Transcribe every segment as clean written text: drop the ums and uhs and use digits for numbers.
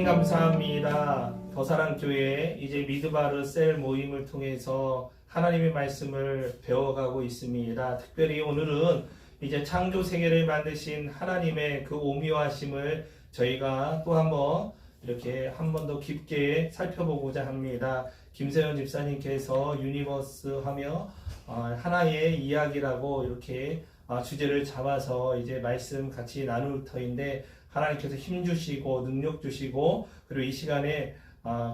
감사합니다. 더사랑교회 이제 미드바르 셀 모임을 통해서 하나님의 말씀을 배워가고 있습니다. 특별히 오늘은 이제 창조 세계를 만드신 하나님의 그 오묘하심을 저희가 또 한번 이렇게 한 번 더 깊게 살펴보고자 합니다. 김세현 집사님께서 유니버스 하며 하나의 이야기라고 이렇게 주제를 잡아서 이제 말씀 같이 나눌 터인데, 하나님께서 힘 주시고 능력 주시고 그리고 이 시간에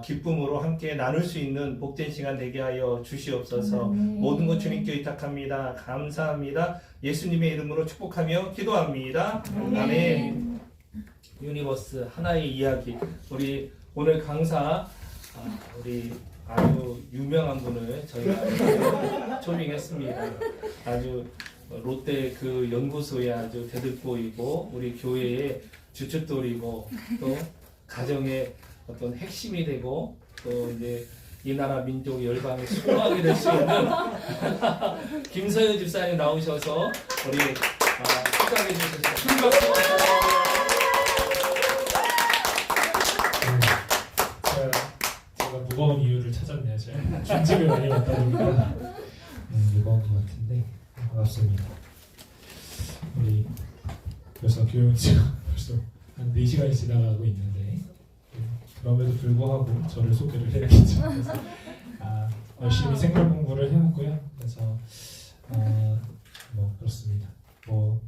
기쁨으로 함께 나눌 수 있는 복된 시간 되게 하여 주시옵소서. 모든 것 주님께 의탁합니다. 감사합니다. 예수님의 이름으로 축복하며 기도합니다. 아멘. 유니버스 하나의 이야기, 우리 오늘 강사 우리 아주 유명한 분을 저희가 초빙했습니다. 아주 롯데 그 연구소에 아주 대들보이고 우리 교회의 주춧돌이고 또 가정의 어떤 핵심이 되고 또 이제 이 나라 민족 열방의 수호하게 될 수 있는 김서연 집사님 나오셔서 우리 축하해 주셔서 큰 박수. 제가 무거운 이유를 찾았네요. 제가 준직을 많이 받다 보니까 무거운 것 같은데 반갑습니다. 우리 벌써 교육지가 벌써 한 4시간이 지나가고 있는데 그럼에도 불구하고 저를 소개를 해야겠죠. 그래서 열심히 생물 공부를 해왔고요. 그래서 뭐 그렇습니다. 뭐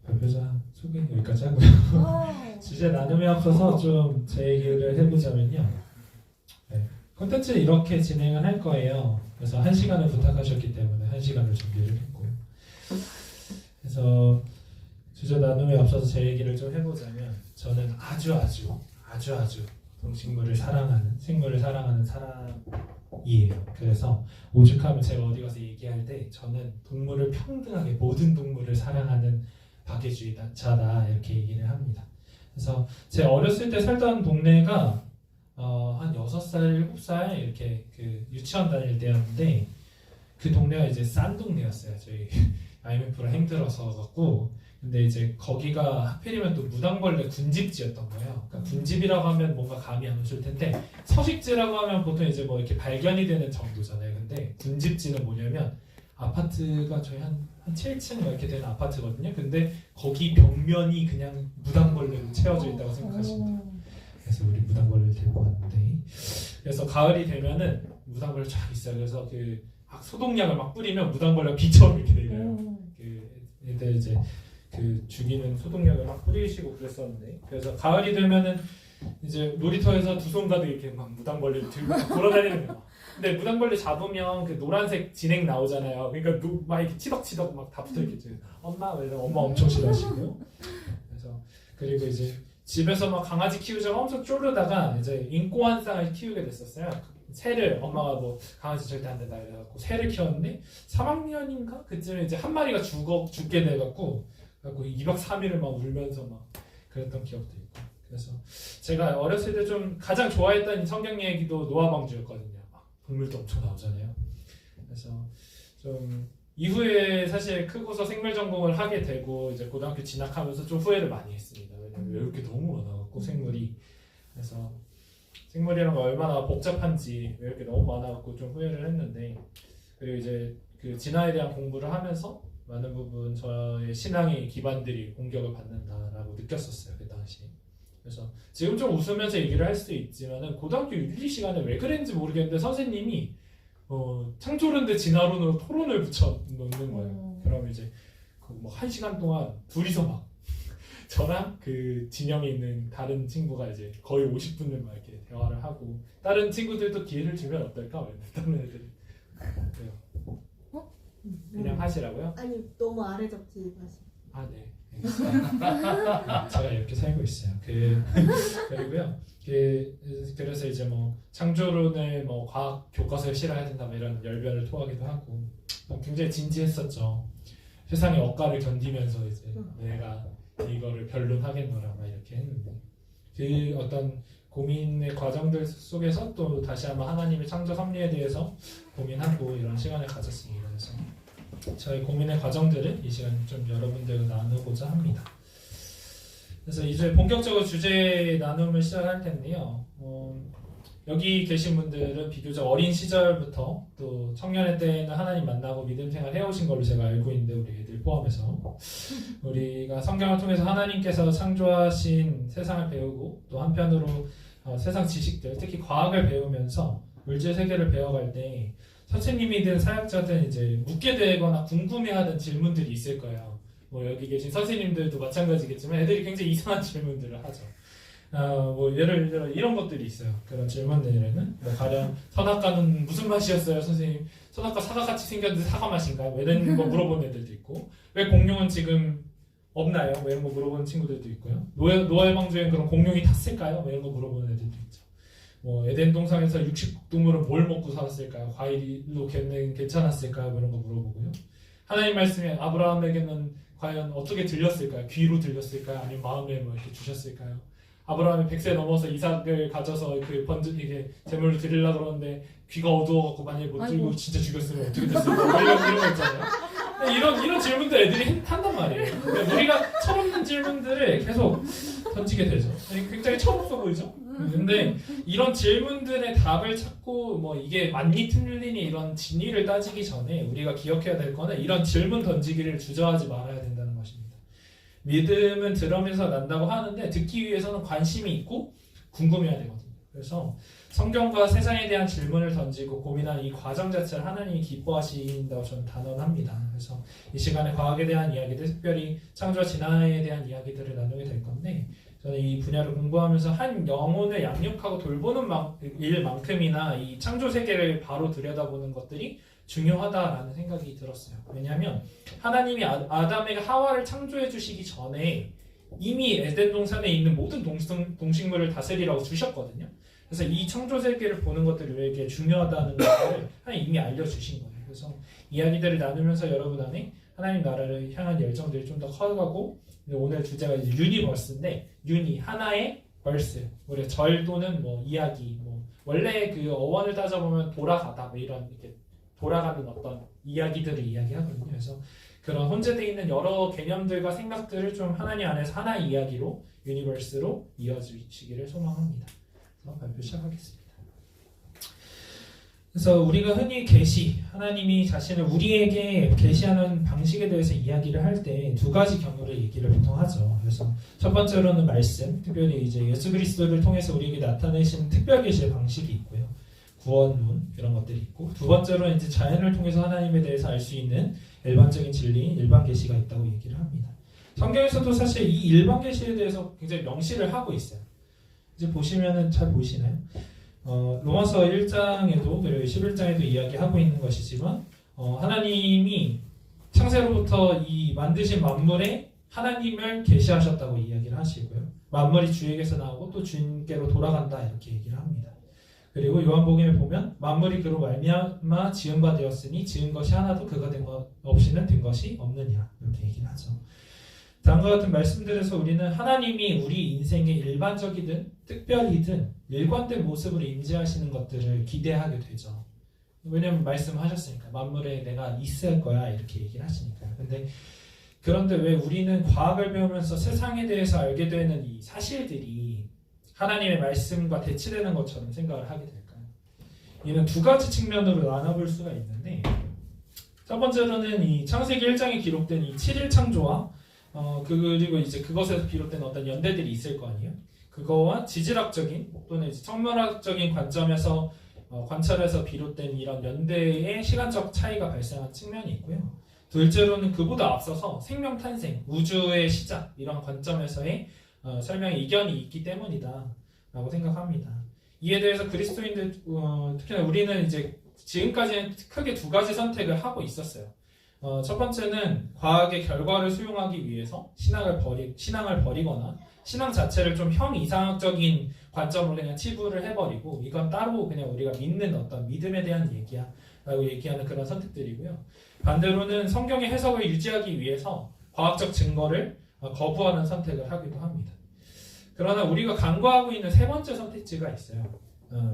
발표자 소개 여기까지 하고요. 주제 나눔에 앞서서 좀 제 얘기를 해보자면요. 콘텐츠 이렇게 진행을 할 거예요. 그래서 1시간을 부탁하셨기 때문에 1시간을 준비를 했고, 그래서 주제 나눔에 앞서서 제 얘기를 좀 해보자면, 저는 아주 동식물을 사랑하는, 생물을 사랑하는 사람이에요. 그래서 오죽하면 제가 어디 가서 얘기할 때 저는 동물을 평등하게 모든 동물을 사랑하는 박애주의자다 이렇게 얘기를 합니다. 그래서 제 어렸을 때 살던 동네가 한 6살, 7살 이렇게 그 유치원 다닐 때였는데, 그 동네가 이제 싼 동네였어요. 저희 IMF랑 힘들어서 갖고. 근데 이제 거기가 하필이면 또 무당벌레 군집지였던 거예요. 그러니까 군집이라고 하면 뭔가 감이 안 오실 텐데, 서식지라고 하면 보통 이제 뭐 이렇게 발견이 되는 정도잖아요. 근데 군집지는 뭐냐면 아파트가 저희 한 7층 이렇게 되는 아파트거든요. 근데 거기 벽면이 그냥 무당벌레로 채워져 있다고 생각하시면 돼요. 그래서 우리 무당벌레를 데리고 왔는데, 그래서 가을이 되면은 무당벌레 쫙 있어요. 그래서 그 소독약을 막 뿌리면 무당벌레가 비처럼 이렇게 내려요. 그 애들 이제 그 죽이는 소독약을 막 뿌리시고 그랬었는데, 그래서 가을이 되면은 이제 놀이터에서 두 손 가득 이렇게 막 무당벌레를 들고 돌아다니는 거예요. 근데 무당벌레 잡으면 그 노란색 진액 나오잖아요. 그러니까 막 이렇게 치덕치덕 막 다 붙어 있겠죠. 엄마 엄청 싫어하시고요. 그래서 그리고 이제 집에서 막 강아지 키우자고 엄청 쪼르다가 이제 인꼬 한 쌍을 키우게 됐었어요. 새를 엄마가 뭐 강아지 절대 안 된다 이래갖고 새를 키웠는데 3학년인가 그쯤에 이제 한 마리가 죽게 돼갖고 2박 3일을 막 울면서 막 그랬던 기억도 있고. 그래서 제가 어렸을 때 좀 가장 좋아했던 성경 얘기도 노아방주였거든요. 막 동물도 엄청 나오잖아요. 그래서 좀 이후에 사실 크고서 생물 전공을 하게 되고 이제 고등학교 진학하면서 좀 후회를 많이 했습니다. 왜냐면 외울 게 너무 많아갖고 생물이. 그래서 생물이란 거 얼마나 복잡한지 외울 게 너무 많아갖고 좀 후회를 했는데, 그리고 이제 그 진화에 대한 공부를 하면서 많은 부분 저의 신앙의 기반들이 공격을 받는다라고 느꼈었어요, 그 당시에. 그래서 지금 좀 웃으면서 얘기를 할 수도 있지만은 고등학교 1, 2시간에 왜 그랬는지 모르겠는데 선생님이 창조론대 진화론으로 토론을 붙여 놓는 거예요. 그럼 이제 뭐 1시간 동안 둘이서 막 저랑 그 진영에 있는 다른 친구가 이제 거의 50분을 막 이렇게 대화를 하고, 다른 친구들도 기회를 주면 어떨까? 다른 애들이 그냥 하시라고요? 아니 너무 아래 적지 마시고. 네. 제가 이렇게 살고 있어요. 그리고요. 그래서 이제 뭐 창조론을 뭐 과학 교과서에 실어야 된다 뭐 이런 열변을 토하기도 하고 굉장히 진지했었죠. 세상의 억가를 견디면서 이제 내가 이거를 변론하겠노라 막 이렇게 했는데, 그 어떤 고민의 과정들 속에서 또 다시 한번 하나님의 창조 섭리에 대해서 고민하고 이런 시간을 가졌습니다. 그래서 저희 고민의 과정들을 이 시간 좀 여러분들과 나누고자 합니다. 그래서 이제 본격적으로 주제 나눔을 시작할 텐데요. 여기 계신 분들은 비교적 어린 시절부터 또 청년의 때에는 하나님 만나고 믿음 생활 해오신 걸로 제가 알고 있는데 우리 애들 포함해서 우리가 성경을 통해서 하나님께서 창조하신 세상을 배우고 또 한편으로 세상 지식들 특히 과학을 배우면서 물질 세계를 배워갈 때 선생님이든 사역자든 이제 묻게 되거나 궁금해하던 질문들이 있을 거예요. 뭐 여기 계신 선생님들도 마찬가지겠지만 애들이 굉장히 이상한 질문들을 하죠. 뭐 예를 들어 이런 것들이 있어요. 그런 질문들에는 뭐 가령 선악과는 무슨 맛이었어요, 선생님? 선악과 사과같이 생겼는데 사과 맛인가요? 뭐 이런 거 물어보는 애들도 있고, 왜 공룡은 지금 없나요? 뭐 이런 거 물어보는 친구들도 있고요. 노아의 방주엔 그런 공룡이 탔을까요? 뭐 이런 거 물어보는 애들도 있죠. 뭐 에덴 동산에서 육식동물은 뭘 먹고 살았을까요? 과일로 괜찮았을까요? 뭐 이런 거 물어보고요. 하나님 말씀이 아브라함에게는 과연 어떻게 들렸을까요? 귀로 들렸을까요? 아니면 마음에 뭐 이렇게 주셨을까요? 아브라함이 100세 넘어서 이삭을 가져서 그 이게 제물로 드리려고 그러는데 귀가 어두워갖고 만약에 못 들고 아이고. 진짜 죽였으면 어떻게 됐을까? 뭐 이런 거 있잖아요. 이런 질문들 애들이 한단 말이에요. 그러니까 우리가 철없는 질문들을 계속 던지게 되죠. 굉장히 철없어 보이죠? 근데 이런 질문들의 답을 찾고 뭐 이게 맞니 틀리니 이런 진위를 따지기 전에 우리가 기억해야 될 거는 이런 질문 던지기를 주저하지 말아야 된다는 것입니다. 믿음은 들으면서 난다고 하는데 듣기 위해서는 관심이 있고 궁금해야 되거든요. 그래서 성경과 세상에 대한 질문을 던지고 고민하는 이 과정 자체를 하나님이 기뻐하신다고 저는 단언합니다. 그래서 이 시간에 과학에 대한 이야기들, 특별히 창조와 진화에 대한 이야기들을 나누게 될 건데 저는 이 분야를 공부하면서 한 영혼을 양육하고 돌보는 일만큼이나 이 창조 세계를 바로 들여다보는 것들이 중요하다라는 생각이 들었어요. 왜냐하면 하나님이 아담에게 하와를 창조해 주시기 전에 이미 에덴 동산에 있는 모든 동식물을 다스리라고 주셨거든요. 그래서 이 창조 세계를 보는 것들이 왜 이렇게 중요하다는 것을 하나님 이미 알려주신 거예요. 그래서 이야기들을 나누면서 여러분 안에 하나님 나라를 향한 열정들이 좀 더 커가고 오늘 주제가 이제 유니버스인데 유니 하나의 벌스 우리 절 또는 뭐 이야기 뭐 원래 그 어원을 따져보면 돌아가다 뭐 이런 이렇게 돌아가는 어떤 이야기들을 이야기하거든요. 그래서 그런 혼재되어 있는 여러 개념들과 생각들을 좀 하나님 안에서 하나의 이야기로 유니버스로 이어지시기를 소망합니다. 그래서 발표 시작하겠습니다. 그래서 우리가 흔히 계시, 하나님이 자신을 우리에게 계시하는 방식에 대해서 이야기를 할 때 두 가지 경우를 얘기를 보통 하죠. 그래서 첫 번째로는 말씀, 특별히 이제 예수 그리스도를 통해서 우리에게 나타내신 특별 계시의 방식이 있고요. 구원론 이런 것들이 있고 두 번째로는 이제 자연을 통해서 하나님에 대해서 알 수 있는 일반적인 진리인 일반 계시가 있다고 얘기를 합니다. 성경에서도 사실 이 일반 계시에 대해서 굉장히 명시를 하고 있어요. 이제 보시면은 잘 보이시나요? 로마서 1장에도 그리고 11장에도 이야기하고 있는 것이지만 하나님이 창세로부터 이 만드신 만물에 하나님을 계시하셨다고 이야기를 하시고요. 만물이 주에게서 나오고 또 주님께로 돌아간다 이렇게 얘기를 합니다. 그리고 요한복음에 보면 만물이 그로 말미암아 지은 바 되었으니 지은 것이 하나도 그가 된 것 없이는 된 것이 없느니라 이렇게 얘기를 하죠. 다음과 같은 말씀들에서 우리는 하나님이 우리 인생의 일반적이든 특별이든 일관된 모습으로 임재하시는 것들을 기대하게 되죠. 왜냐면 말씀하셨으니까 만물에 내가 있을 거야 이렇게 얘기를 하시니까요. 그런데 왜 우리는 과학을 배우면서 세상에 대해서 알게 되는 이 사실들이 하나님의 말씀과 대치되는 것처럼 생각을 하게 될까요? 이는 두 가지 측면으로 나눠볼 수가 있는데 첫 번째로는 이 창세기 1장에 기록된 이 7일 창조와 그리고 이제 그것에서 비롯된 어떤 연대들이 있을 거 아니에요. 그거와 지질학적인 또는 이제 천문학적인 관점에서 관찰해서 비롯된 이런 연대의 시간적 차이가 발생한 측면이 있고요. 둘째로는 그보다 앞서서 생명 탄생, 우주의 시작 이런 관점에서의 설명의 이견이 있기 때문이다라고 생각합니다. 이에 대해서 그리스도인들 특히나 우리는 이제 지금까지는 크게 두 가지 선택을 하고 있었어요. 첫 번째는 과학의 결과를 수용하기 위해서 신앙을 버리거나 신앙 자체를 좀 형이상학적인 관점으로 그냥 치부를 해버리고 이건 따로 그냥 우리가 믿는 어떤 믿음에 대한 얘기야 라고 얘기하는 그런 선택들이고요. 반대로는 성경의 해석을 유지하기 위해서 과학적 증거를 거부하는 선택을 하기도 합니다. 그러나 우리가 간과하고 있는 세 번째 선택지가 있어요.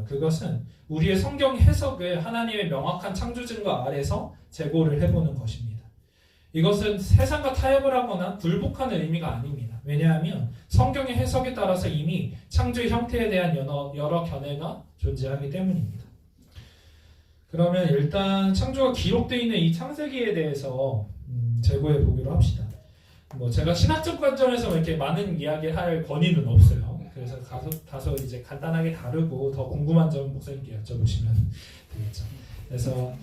그것은 우리의 성경 해석을 하나님의 명확한 창조 증거 아래서 재고를 해보는 것입니다. 이것은 세상과 타협을 하거나 굴복하는 의미가 아닙니다. 왜냐하면 성경의 해석에 따라서 이미 창조의 형태에 대한 여러 견해가 존재하기 때문입니다. 그러면 일단 창조가 기록되어 있는 이 창세기에 대해서 재고해 보기로 합시다. 뭐 제가 신학적 관점에서 이렇게 많은 이야기할 권위는 없어요. 그래서 다소 이제 간단하게 다루고 더 궁금한 점 목사님께 여쭤보시면 되겠죠. 그래서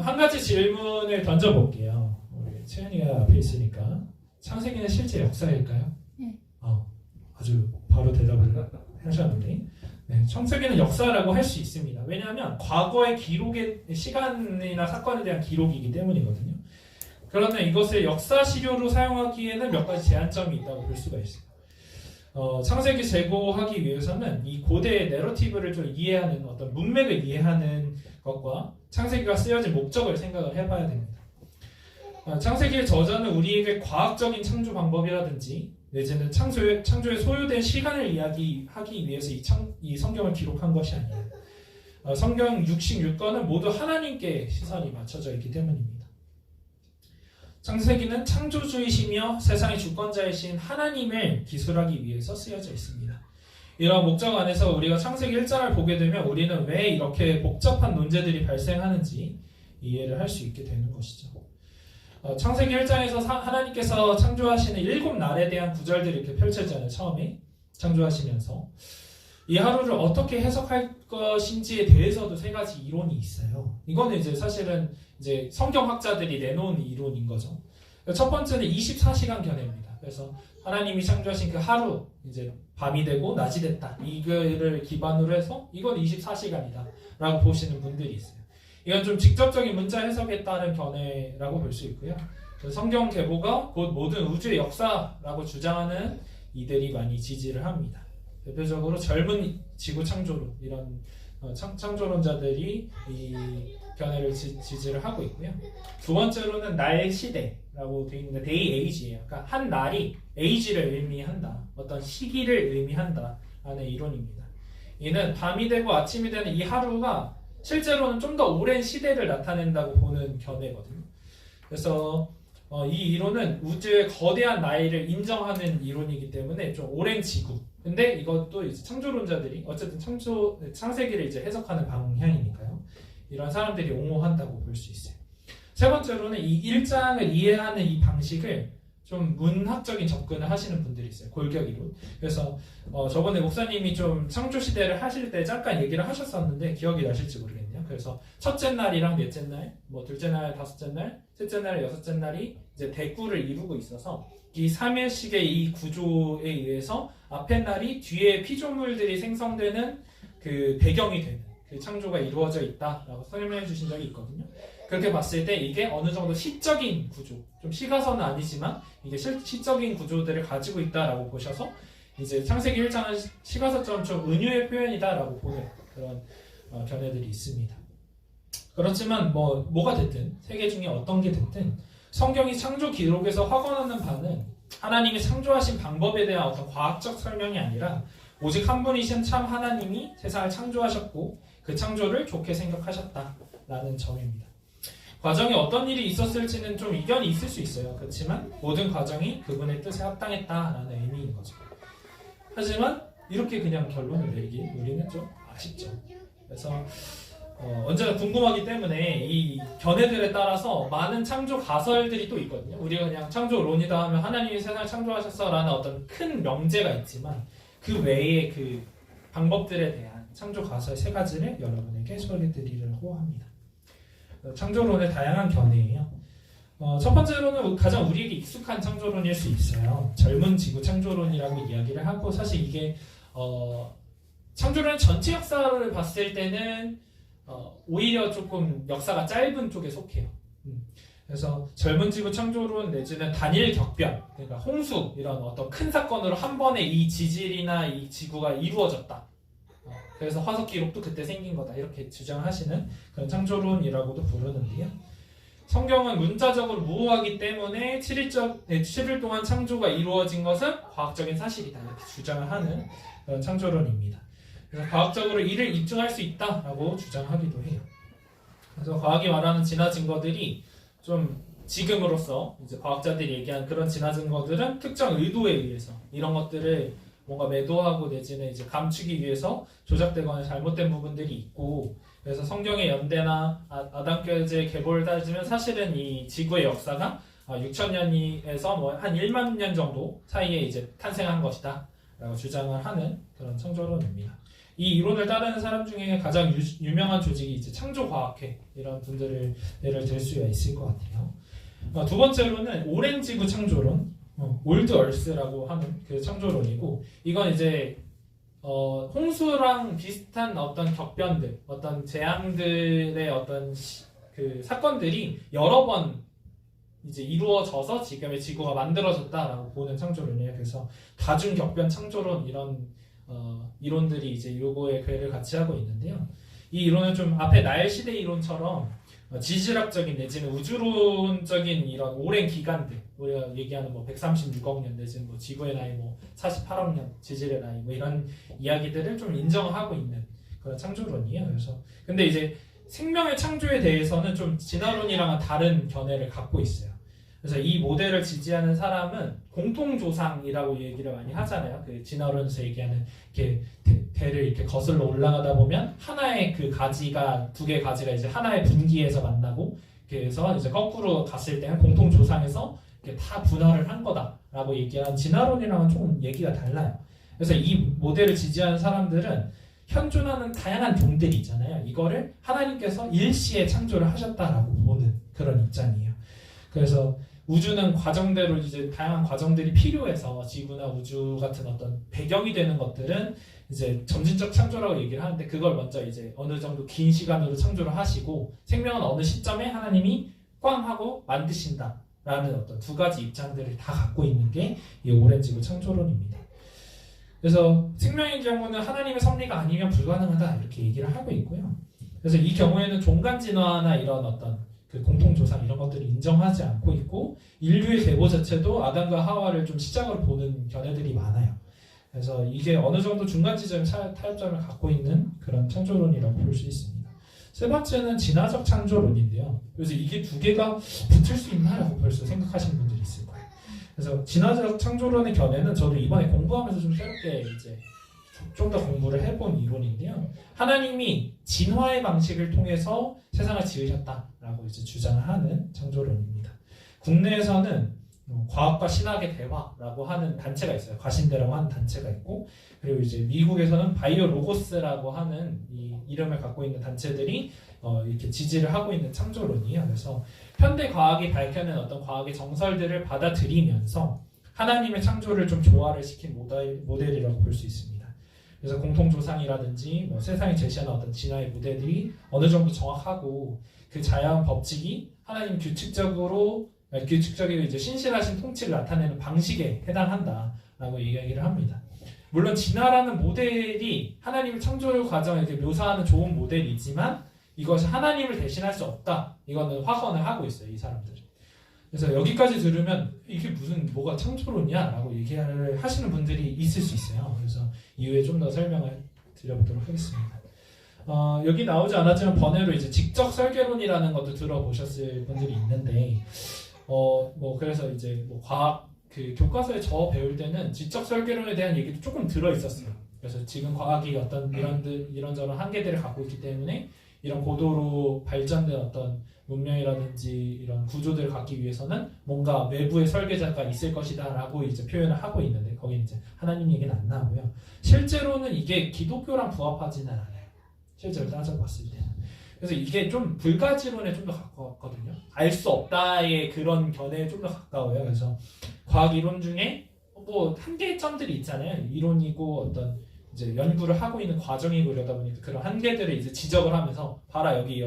한 가지 질문을 던져볼게요. 우리 채연이가 앞에 있으니까 창세기는 실제 역사일까요? 네. 아주 바로 대답을 하셨는데 네, 창세기는 역사라고 할 수 있습니다. 왜냐하면 과거의 기록의 시간이나 사건에 대한 기록이기 때문이거든요. 그러면 이것을 역사 시료로 사용하기에는 몇 가지 제한점이 있다고 볼 수가 있어요. 창세기 재고하기 위해서는 이 고대의 내러티브를 좀 이해하는 어떤 문맥을 이해하는 것과 창세기가 쓰여진 목적을 생각을 해봐야 됩니다. 창세기의 저자는 우리에게 과학적인 창조 방법이라든지 내지는 창조에 소요된 시간을 이야기하기 위해서 이 성경을 기록한 것이 아니에요. 성경 66권은 모두 하나님께 시선이 맞춰져 있기 때문입니다. 창세기는 창조주이시며 세상의 주권자이신 하나님을 기술하기 위해서 쓰여져 있습니다. 이런 목적 안에서 우리가 창세기 1장을 보게 되면 우리는 왜 이렇게 복잡한 논제들이 발생하는지 이해를 할 수 있게 되는 것이죠. 창세기 1장에서 하나님께서 창조하시는 7날에 대한 구절들이 이렇게 펼쳐지잖아요. 처음에 창조하시면서 이 하루를 어떻게 해석할 것인지에 대해서도 세 가지 이론이 있어요. 이거는 이제 사실은 이제 성경학자들이 내놓은 이론인 거죠. 첫 번째는 24시간 견해입니다. 그래서 하나님이 창조하신 그 하루, 이제 밤이 되고 낮이 됐다. 이거를 기반으로 해서 이건 24시간이다 라고 보시는 분들이 있어요. 이건 좀 직접적인 문자 해석에 따른 견해라고 볼 수 있고요. 성경 계보가 곧 모든 우주의 역사라고 주장하는 이들이 많이 지지를 합니다. 대표적으로 젊은 지구 창조론 이런 창조론자들이 이 견해를 지지를 하고 있고요. 두 번째로는 날 시대라고 되어 있는데 데이 에이지예요. 그러니까 한 날이 에이지를 의미한다. 어떤 시기를 의미한다 라는 이론입니다. 이는 밤이 되고 아침이 되는 이 하루가 실제로는 좀 더 오랜 시대를 나타낸다고 보는 견해거든요. 그래서 이 이론은 우주의 거대한 나이를 인정하는 이론이기 때문에 좀 오랜 지구. 근데 이것도 이제 창조론자들이 어쨌든 창세기를 이제 해석하는 방향이니까요. 이런 사람들이 옹호한다고 볼 수 있어요. 세 번째로는 이 1장을 이해하는 이 방식을 좀 문학적인 접근을 하시는 분들이 있어요. 골격이론. 그래서 저번에 목사님이 좀 창조 시대를 하실 때 잠깐 얘기를 하셨었는데 기억이 나실지 모르겠네요. 그래서 첫째 날이랑 넷째 날, 뭐 둘째 날, 다섯째 날, 셋째 날, 여섯째 날이 이제 대구를 이루고 있어서 이 3일씩의 이 구조에 의해서 앞에 날이 뒤에 피조물들이 생성되는 그 배경이 되는 그 창조가 이루어져 있다라고 설명해 주신 적이 있거든요. 그렇게 봤을 때 이게 어느 정도 시적인 구조, 좀 시가서는 아니지만 이게 시적인 구조들을 가지고 있다라고 보셔서 이제 창세기 1장은 시가서처럼 좀 은유의 표현이다라고 보는 그런 견해들이 있습니다. 그렇지만 뭐가 됐든 세계 중에 어떤 게 됐든 성경이 창조 기록에서 확언하는 바는 하나님이 창조하신 방법에 대한 어떤 과학적 설명이 아니라 오직 한 분이신 참 하나님이 세상을 창조하셨고 그 창조를 좋게 생각하셨다라는 점입니다. 과정에 어떤 일이 있었을지는 좀 이견이 있을 수 있어요. 그렇지만 모든 과정이 그분의 뜻에 합당했다라는 의미인 거죠. 하지만 이렇게 그냥 결론을 내리기 우리는 좀 아쉽죠. 그래서 언제나 궁금하기 때문에 이 견해들에 따라서 많은 창조 가설들이 또 있거든요. 우리가 그냥 창조론이다 하면 하나님이 세상을 창조하셨어라는 어떤 큰 명제가 있지만 그 외에 그 방법들에 대한 창조 가설 세 가지를 여러분에게 소개해드리려고 합니다. 창조론의 다양한 견해예요. 첫 번째로는 가장 우리에게 익숙한 창조론일 수 있어요. 젊은 지구 창조론이라고 이야기를 하고 사실 이게 창조론의 전체 역사를 봤을 때는 오히려 조금 역사가 짧은 쪽에 속해요. 그래서 젊은 지구 창조론 내지는 단일 격변, 그러니까 홍수 이런 어떤 큰 사건으로 한 번에 이 지질이나 이 지구가 이루어졌다. 그래서 화석 기록도 그때 생긴 거다 이렇게 주장하시는 그런 창조론이라고도 부르는데요. 성경은 문자적으로 무호하기 때문에 7일 동안 창조가 이루어진 것은 과학적인 사실이다 이렇게 주장을 하는 그런 창조론입니다. 그래서 과학적으로 이를 입증할 수 있다라고 주장하기도 해요. 그래서 과학이 말하는 진화 증거들이 좀 지금으로서 이제 과학자들이 얘기한 그런 진화 증거들은 특정 의도에 의해서 이런 것들을 뭔가 매도하고 내지는 이제 감추기 위해서 조작되거나 잘못된 부분들이 있고, 그래서 성경의 연대나 아담교제 계보를 따지면 사실은 이 지구의 역사가 6,000년에서 뭐 한 1만 년 정도 사이에 이제 탄생한 것이다 라고 주장을 하는 그런 창조론입니다. 이 이론을 따르는 사람 중에 가장 유명한 조직이 이제 창조과학회, 이런 분들을 예를 들 수가 있을 것 같아요. 두 번째로는 오랜 지구 창조론, 올드 얼스라고 하는 그 창조론이고, 이건 이제 홍수랑 비슷한 어떤 격변들, 어떤 재앙들의 어떤 그 사건들이 여러 번 이제 이루어져서 지금의 지구가 만들어졌다라고 보는 창조론이에요. 그래서 다중격변 창조론, 이런 이론들이 이제 요거에 궤를 같이 하고 있는데요. 이 이론은 좀 앞에 나일시대 이론처럼 지질학적인 내지는 우주론적인 이런 오랜 기간들, 우리가 얘기하는 뭐 136억 년 내지는 뭐 지구의 나이 뭐 48억 년, 지질의 나이 뭐 이런 이야기들을 좀 인정하고 있는 그런 창조론이에요. 그래서 근데 이제 생명의 창조에 대해서는 좀 진화론이랑은 다른 견해를 갖고 있어요. 그래서 이 모델을 지지하는 사람은 공통조상이라고 얘기를 많이 하잖아요. 그 진화론에서 얘기하는 이렇게 대를 이렇게 거슬러 올라가다 보면 하나의 그 가지가, 두 개의 가지가 이제 하나의 분기에서 만나고, 그래서 이제 거꾸로 갔을 때는 공통조상에서 이렇게 다 분화를 한 거다라고 얘기한 진화론이랑은 조금 얘기가 달라요. 그래서 이 모델을 지지하는 사람들은 현존하는 다양한 종들이 있잖아요. 이거를 하나님께서 일시에 창조를 하셨다라고 보는 그런 입장이에요. 그래서 우주는 과정대로 이제 다양한 과정들이 필요해서 지구나 우주 같은 어떤 배경이 되는 것들은 이제 점진적 창조라고 얘기를 하는데, 그걸 먼저 이제 어느 정도 긴 시간으로 창조를 하시고 생명은 어느 시점에 하나님이 꽝 하고 만드신다라는 어떤 두 가지 입장들을 다 갖고 있는 게 이 오랜 지구 창조론입니다. 그래서 생명의 경우는 하나님의 섭리가 아니면 불가능하다 이렇게 얘기를 하고 있고요. 그래서 이 경우에는 종간 진화나 이런 어떤 그 공통조상 이런 것들을 인정하지 않고 있고, 인류의 계보 자체도 아담과 하와를 좀 시작으로 보는 견해들이 많아요. 그래서 이게 어느 정도 중간 지점 타협점을 갖고 있는 그런 창조론이라고 볼 수 있습니다. 세 번째는 진화적 창조론인데요. 그래서 이게 두 개가 붙을 수 있나라고 벌써 생각하시는 분들이 있을 거예요. 그래서 진화적 창조론의 견해는 저도 이번에 공부하면서 좀 새롭게 이제 좀 더 공부를 해본 이론인데요. 하나님이 진화의 방식을 통해서 세상을 지으셨다라고 이제 주장을 하는 창조론입니다. 국내에서는 과학과 신학의 대화라고 하는 단체가 있어요. 과신대라고 하는 단체가 있고, 그리고 이제 미국에서는 바이오 로고스라고 하는 이 이름을 갖고 있는 단체들이 이렇게 지지를 하고 있는 창조론이에요. 그래서 현대 과학이 밝혀낸 어떤 과학의 정설들을 받아들이면서 하나님의 창조를 좀 조화를 시킨 모델이라고 볼 수 있습니다. 그래서 공통조상이라든지 뭐 세상이 제시하는 어떤 진화의 모델들이 어느 정도 정확하고, 그 자연 법칙이 하나님 규칙적이고 이제 신실하신 통치를 나타내는 방식에 해당한다라고 이야기를 합니다. 물론 진화라는 모델이 하나님의 창조 과정을 이렇게 묘사하는 좋은 모델이지만 이것이 하나님을 대신할 수 없다. 이거는 확언을 하고 있어요, 이 사람들은. 그래서 여기까지 들으면 이게 무슨 뭐가 창조론이야? 라고 얘기를 하시는 분들이 있을 수 있어요. 그래서 이후에 좀 더 설명을 드려보도록 하겠습니다. 여기 나오지 않았지만 번외로 이제 직접 설계론이라는 것도 들어보셨을 분들이 있는데, 뭐 그래서 이제 뭐 과학 그 교과서에 저 배울 때는 지적 설계론에 대한 얘기도 조금 들어 있었어요. 그래서 지금 과학이 어떤 이런저런 한계들을 갖고 있기 때문에 이런 고도로 발전된 어떤 문명이라든지 이런 구조들을 갖기 위해서는 뭔가 외부의 설계자가 있을 것이다라고 이제 표현을 하고 있는데, 거기 이제 하나님 얘기는 안 나오고요. 실제로는 이게 기독교랑 부합하지는 않아요. 실제로 따져봤을 때는. 그래서 이게 좀 불가지론에 좀 더 가까웠거든요. 알 수 없다의 그런 견해에 좀 더 가까워요. 그래서 과학 이론 중에 뭐 한계점들이 있잖아요. 이론이고 어떤 이제 연구를 하고 있는 과정이고 이러다 보니까 그런 한계들을 이제 지적을 하면서 봐라 여기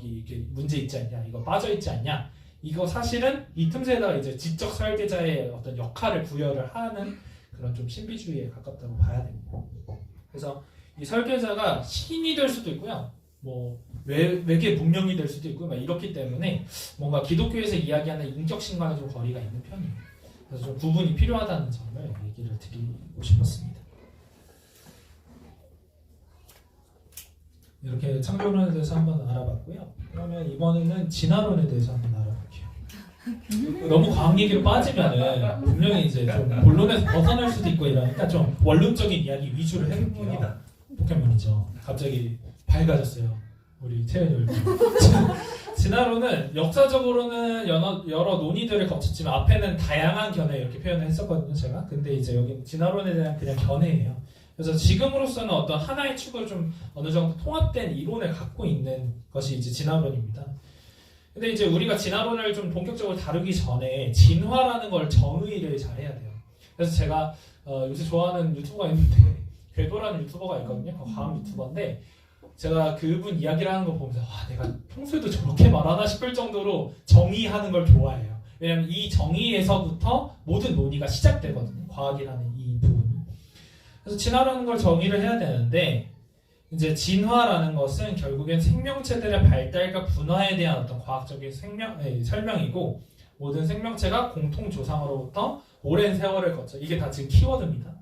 이게 문제 있지 않냐, 이거 빠져 있지 않냐, 이거 사실은 이 틈새에다가 이제 지적 설계자의 어떤 역할을 부여를 하는 그런 좀 신비주의에 가깝다고 봐야 됩니다. 그래서 이 설계자가 신이 될 수도 있고요, 뭐 외계 문명이 될 수도 있고 막 이렇기 때문에 뭔가 기독교에서 이야기하는 인격신과는 좀 거리가 있는 편이에요. 그래서 좀 구분이 필요하다는 점을 얘기를 드리고 싶었습니다. 이렇게 창조론에 대해서 한번 알아봤고요. 그러면 이번에는 진화론에 대해서 한번 알아볼게요. 너무 과학 얘기로 빠지면은 분명히 이제 좀 본론에서 벗어날 수도 있고 이러니까 좀 원론적인 이야기 위주로 해볼게요. 포켓몬이죠. 갑자기 밝아졌어요. 우리 태연이 얼굴. 진화론은 역사적으로는 여러 논의들을 거쳤지만 앞에는 다양한 견해 이렇게 표현을 했었거든요, 제가. 근데 이제 여기 진화론에 대한 그냥 견해예요. 그래서 지금으로서는 어떤 하나의 축을 좀 어느 정도 통합된 이론을 갖고 있는 것이 이제 진화론입니다. 근데 이제 우리가 진화론을 좀 본격적으로 다루기 전에 진화라는 걸 정의를 잘 해야 돼요. 그래서 제가 요새 좋아하는 유튜버가 있는데 궤도라는 유튜버가 있거든요. 과학 유튜버인데 제가 그분 이야기를 하는 거 보면서 와, 내가 평소에도 저렇게 말하나 싶을 정도로 정의하는 걸 좋아해요. 왜냐하면 이 정의에서부터 모든 논의가 시작되거든요. 과학이라는 이 부분이. 그래서 진화라는 걸 정의를 해야 되는데 이제 진화라는 것은 결국엔 생명체들의 발달과 분화에 대한 어떤 과학적인 설명이고 모든 생명체가 공통 조상으로부터 오랜 세월을 거쳐 이게 다 지금 키워드입니다.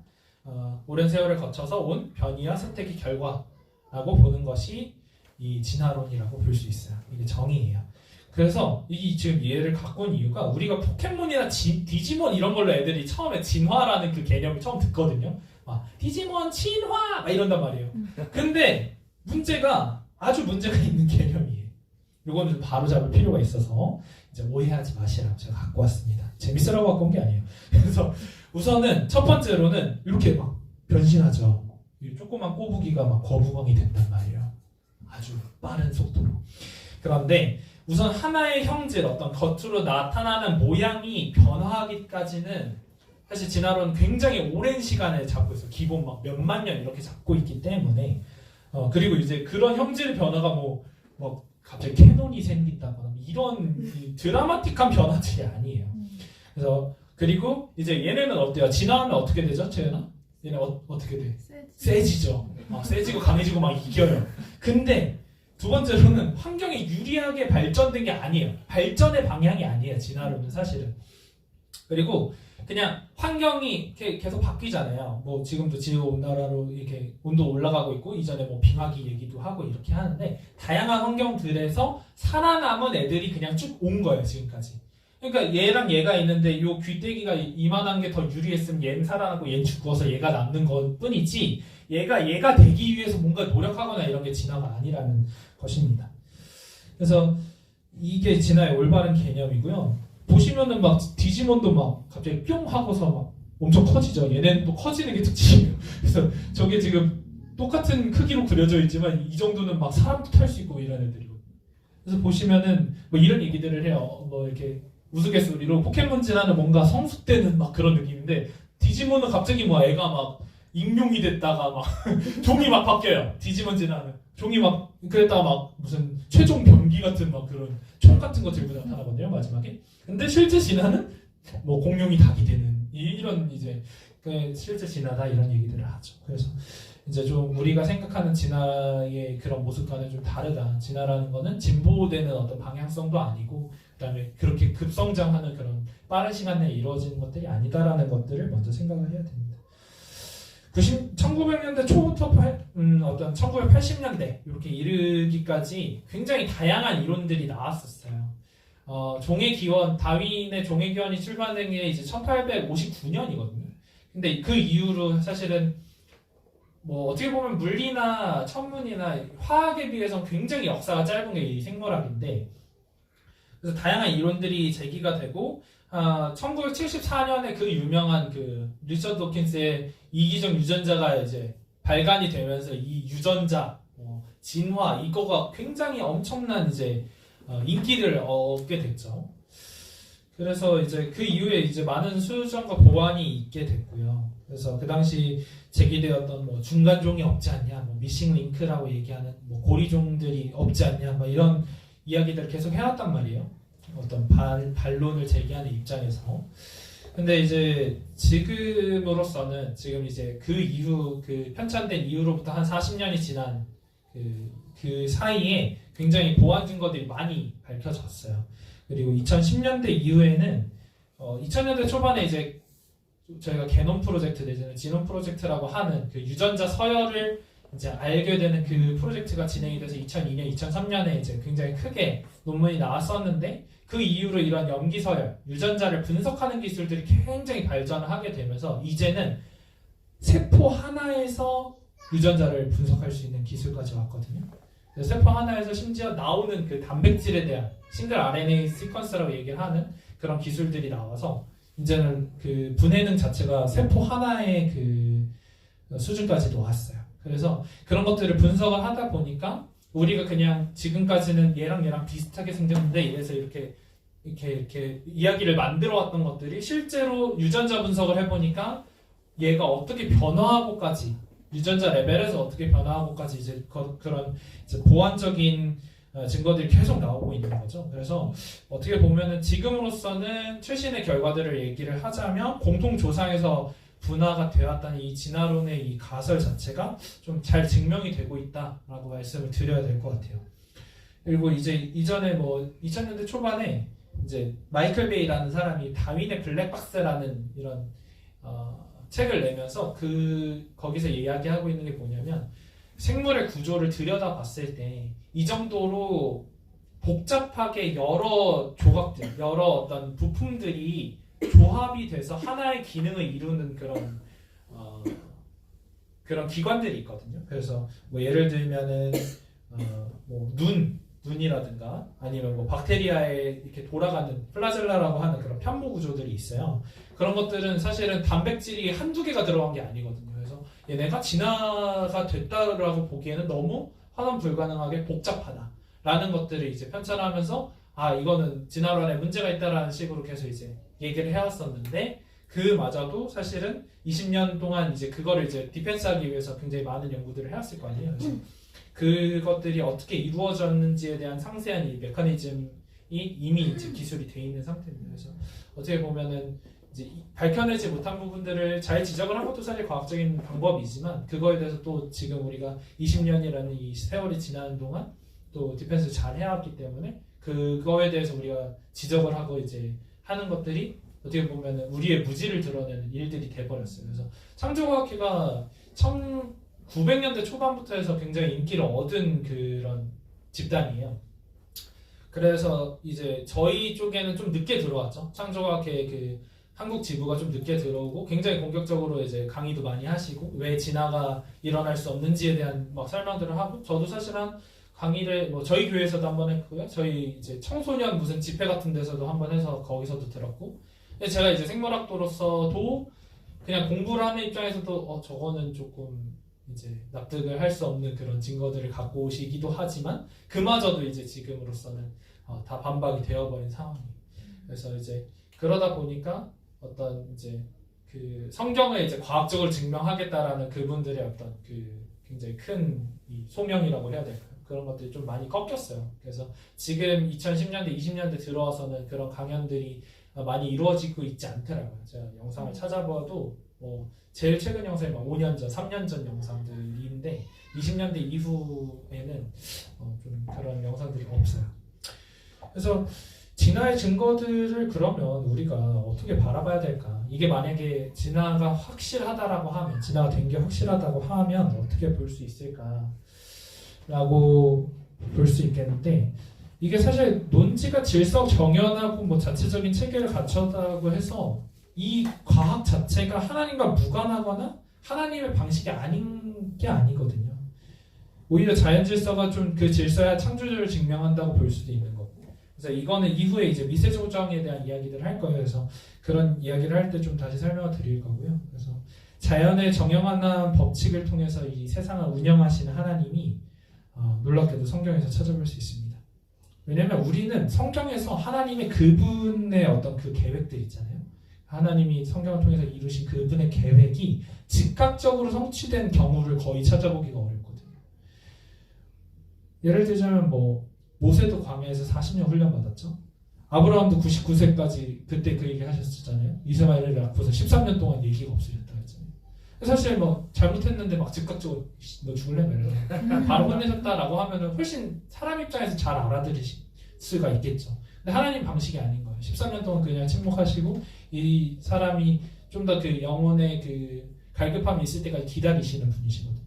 오랜 세월을 거쳐서 온 변이와 선택의 결과라고 보는 것이 이 진화론이라고 볼 수 있어요. 이게 정의예요. 그래서 이 지금 얘를 갖고 온 이유가 우리가 포켓몬이나 디지몬 이런 걸로 애들이 처음에 진화라는 그 개념을 처음 듣거든요. 디지몬 진화 막 이런단 말이에요. 근데 아주 문제가 있는 개념이에요. 이거는 좀 바로잡을 필요가 있어서 이제 오해하지 마시라고 제가 갖고 왔습니다. 재밌으라고 갖고 온 게 아니에요. 그래서 우선은 첫 번째로는 이렇게 막 변신하죠. 이 조그만 꼬부기가 막 거북왕이 된단 말이에요. 아주 빠른 속도로. 그런데 우선 하나의 형질, 어떤 겉으로 나타나는 모양이 변화하기까지는 사실 진화론은 굉장히 오랜 시간을 잡고 있어요. 기본 막 몇만 년 이렇게 잡고 있기 때문에 그리고 이제 그런 형질의 변화가 뭐 갑자기 캐논이 생긴다거나 이런 드라마틱한 변화들이 아니에요. 그래서 그리고 이제 얘네는 어때요? 진화하면 어떻게 되죠? 채연아? 얘네 어떻게 돼? 세지죠. 세지고 강해지고 막 이겨요. 근데 두 번째로는 환경에 유리하게 발전된 게 아니에요. 발전의 방향이 아니에요. 진화론은 사실은. 그리고 그냥 환경이 계속 바뀌잖아요. 뭐 지금도 지구온난화로 이렇게 온도 올라가고 있고 이전에 뭐 빙하기 얘기도 하고 이렇게 하는데 다양한 환경들에서 살아남은 애들이 그냥 쭉 온 거예요. 지금까지. 그러니까 얘랑 얘가 있는데 요 귀때기가 이만한 게 더 유리했으면 얘는 살아나고 얘는 죽어서 얘가 남는 것 뿐이지 얘가 되기 위해서 뭔가 노력하거나 이런 게 진화가 아니라는 것입니다. 그래서 이게 진화의 올바른 개념이고요. 보시면은 막 디지몬도 막 갑자기 뿅 하고서 막 엄청 커지죠. 얘네는 또 커지는 게 특징이에요. 그래서 저게 지금 똑같은 크기로 그려져 있지만 이 정도는 막 사람도 탈 수 있고 이런 애들이고. 그래서 보시면은 뭐 이런 얘기들을 해요. 뭐 이렇게 우스갯소리로 포켓몬 진화는 뭔가 성숙되는 막 그런 느낌인데 디지몬은 갑자기 뭐 애가 막 익룡이 됐다가 막 종이 막 바뀌어요. 디지몬 진화는 종이 막 그랬다가 막 무슨 최종 병기 같은 막 그런 총 같은 거 들고 나타나거든요. 마지막에. 근데 실제 진화는 뭐 공룡이 닭이 되는 이런 이제 실제 진화다 이런 얘기들을 하죠. 그래서 이제 좀 우리가 생각하는 진화의 그런 모습과는 좀 다르다. 진화라는 거는 진보되는 어떤 방향성도 아니고 그다음에 그렇게 급성장하는 그런 빠른 시간 내에 이루어지는 것들이 아니다라는 것들을 먼저 생각을 해야 됩니다. 1900년대 초부터 어떤 1980년대 이렇게 이르기까지 굉장히 다양한 이론들이 나왔었어요. 종의 기원, 다윈의 종의 기원이 출간된 게 이제 1859년이거든요. 근데 그 이후로 사실은 뭐 어떻게 보면 물리나 천문이나 화학에 비해서 굉장히 역사가 짧은 게 이 생물학인데 그래서 다양한 이론들이 제기가 되고 1974년에 그 유명한 그 리처드 도킨스의 이기적 유전자가 이제 발간이 되면서 이 유전자, 진화 이거가 굉장히 엄청난 이제 인기를 얻게 됐죠. 그래서 이제 그 이후에 이제 많은 수정과 보완이 있게 됐고요. 그래서 그 당시 제기되었던 뭐 중간종이 없지 않냐, 뭐 미싱 링크라고 얘기하는 뭐 고리종들이 없지 않냐, 뭐 이런 이야기들을 계속 해왔단 말이에요. 어떤 반론을 제기하는 입장에서. 근데 이제 지금으로서는 지금 이제 그 이후 그 편찬된 이후로부터 한 40년이 지난 그 사이에 굉장히 보완 증거들이 많이 밝혀졌어요. 그리고 2010년대 이후에는 2000년대 초반에 이제 저희가 게놈 프로젝트 내지는 지놈 프로젝트라고 하는 그 유전자 서열을 이제 알게 되는 그 프로젝트가 진행이 돼서 2002년, 2003년에 이제 굉장히 크게 논문이 나왔었는데 그 이후로 이런 염기서열, 유전자를 분석하는 기술들이 굉장히 발전을 하게 되면서 이제는 세포 하나에서 유전자를 분석할 수 있는 기술까지 왔거든요. 그래서 세포 하나에서 심지어 나오는 그 단백질에 대한 싱글 RNA 시퀀스라고 얘기를 하는 그런 기술들이 나와서 이제는 그 분해능 자체가 세포 하나의 그 수준까지도 왔어요. 그래서 그런 것들을 분석을 하다 보니까 우리가 그냥 지금까지는 얘랑 비슷하게 생겼는데 이래서 이렇게 이야기를 만들어 왔던 것들이 실제로 유전자 분석을 해보니까 얘가 어떻게 변화하고까지 유전자 레벨에서 어떻게 변화하고까지 이제 그런 이제 보완적인 증거들이 계속 나오고 있는 거죠. 그래서 어떻게 보면은 지금으로서는 최신의 결과들을 얘기를 하자면 공통조상에서 분화가 되었다는 이 진화론의 이 가설 자체가 좀 잘 증명이 되고 있다라고 말씀을 드려야 될 것 같아요. 그리고 이제 이전에 뭐 2000년대 초반에 이제 마이클 베이라는 사람이 다윈의 블랙박스라는 이런 책을 내면서 거기서 이야기하고 있는 게 뭐냐면 생물의 구조를 들여다봤을 때 이 정도로 복잡하게 여러 조각들, 여러 어떤 부품들이 조합이 돼서 하나의 기능을 이루는 그런 기관들이 있거든요. 그래서 뭐 예를 들면은 뭐 눈이라든가 아니면 뭐 박테리아에 이렇게 돌아가는 플라젤라라고 하는 그런 편모 구조들이 있어요. 그런 것들은 사실은 단백질이 한두 개가 들어간 게 아니거든요. 그래서 얘네가 진화가 됐다라고 보기에는 너무 환원 불가능하게 복잡하다라는 것들을 이제 편찬하면서 이거는 진화론에 문제가 있다라는 식으로 계속 이제 얘기를 해왔었는데 그마저도 사실은 20년 동안 이제 그거를 이제 디펜스하기 위해서 굉장히 많은 연구들을 해왔을 거 아니에요. 그래서 그것들이 어떻게 이루어졌는지에 대한 상세한 이 메커니즘이 이미 이제 기술이 돼 있는 상태입니다. 그래서 어떻게 보면은 이제 밝혀내지 못한 부분들을 잘 지적을 한 것도 사실 과학적인 방법이지만 그거에 대해서 또 지금 우리가 20년이라는 이 세월이 지나는 동안 또 디펜스를 잘 해왔기 때문에 그거에 대해서 우리가 지적을 하고 이제 하는 것들이 어떻게 보면은 우리의 무지를 드러내는 일들이 돼버렸어요. 그래서 창조과학회가 1900년대 초반부터 해서 굉장히 인기를 얻은 그런 집단이에요. 그래서 이제 저희 쪽에는 좀 늦게 들어왔죠. 창조과학회 그 한국 지부가 좀 늦게 들어오고 굉장히 공격적으로 이제 강의도 많이 하시고 왜 진화가 일어날 수 없는지에 대한 막 설명들을 하고 저도 사실 한 강의를 뭐 저희 교회에서도 한번 했고요. 저희 이제 청소년 무슨 집회 같은 데서도 한번 해서 거기서도 들었고 근데 제가 이제 생물학도로서도 그냥 공부를 하는 입장에서도 저거는 조금 이제 납득을 할 수 없는 그런 증거들을 갖고 오시기도 하지만 그마저도 이제 지금으로서는 다 반박이 되어버린 상황이에요. 그래서 이제 그러다 보니까 어떤 이제 그 성경을 이제 과학적으로 증명하겠다라는 그분들의 어떤 그 굉장히 큰 이 소명이라고 해야 될까요? 그런 것들이 좀 많이 꺾였어요. 그래서 지금 2010년대, 20년대 들어와서는 그런 강연들이 많이 이루어지고 있지 않더라고요. 제가 영상을 찾아봐도 뭐 제일 최근 영상이 막 5년 전, 3년 전 영상들인데 20년대 이후에는 좀 그런 영상들이 없어요. 그래서 진화의 증거들을 그러면 우리가 어떻게 바라봐야 될까? 이게 만약에 진화가 확실하다라고 하면, 진화가 된 게 확실하다고 하면 어떻게 볼 수 있을까? 라고 볼 수 있겠는데 이게 사실 논지가 질서 정연하고 뭐 자체적인 체계를 갖췄다고 해서 이 과학 자체가 하나님과 무관하거나 하나님의 방식이 아닌 게 아니거든요. 오히려 자연 질서가 좀 그 질서야 창조주를 증명한다고 볼 수도 있는 거고. 그래서 이거는 이후에 이제 미세조정에 대한 이야기들을 할 거예요. 그래서 그런 이야기를 할 때 좀 다시 설명을 드릴 거고요. 그래서 자연의 정형화한 법칙을 통해서 이 세상을 운영하시는 하나님이 놀랍게도 성경에서 찾아볼 수 있습니다. 왜냐하면 우리는 성경에서 하나님의 그분의 어떤 그 계획들 있잖아요. 하나님이 성경을 통해서 이루신 그분의 계획이 즉각적으로 성취된 경우를 거의 찾아보기가 어렵거든요. 예를 들자면 뭐 모세도 광야에서 40년 훈련받았죠. 아브라함도 99세까지 그때 그 얘기 하셨잖아요. 이스마엘을 낳고서 13년 동안 얘기가 없으셨다 했잖아요. 사실 뭐 잘못했는데 막 즉각적으로 너 죽을래 말래 바로 혼내셨다라고 하면은 훨씬 사람 입장에서 잘 알아들으실 수가 있겠죠. 근데 하나님 방식이 아닌 거예요. 13년 동안 그냥 침묵하시고 이 사람이 좀 더 그 영혼의 그 갈급함이 있을 때까지 기다리시는 분이시거든요.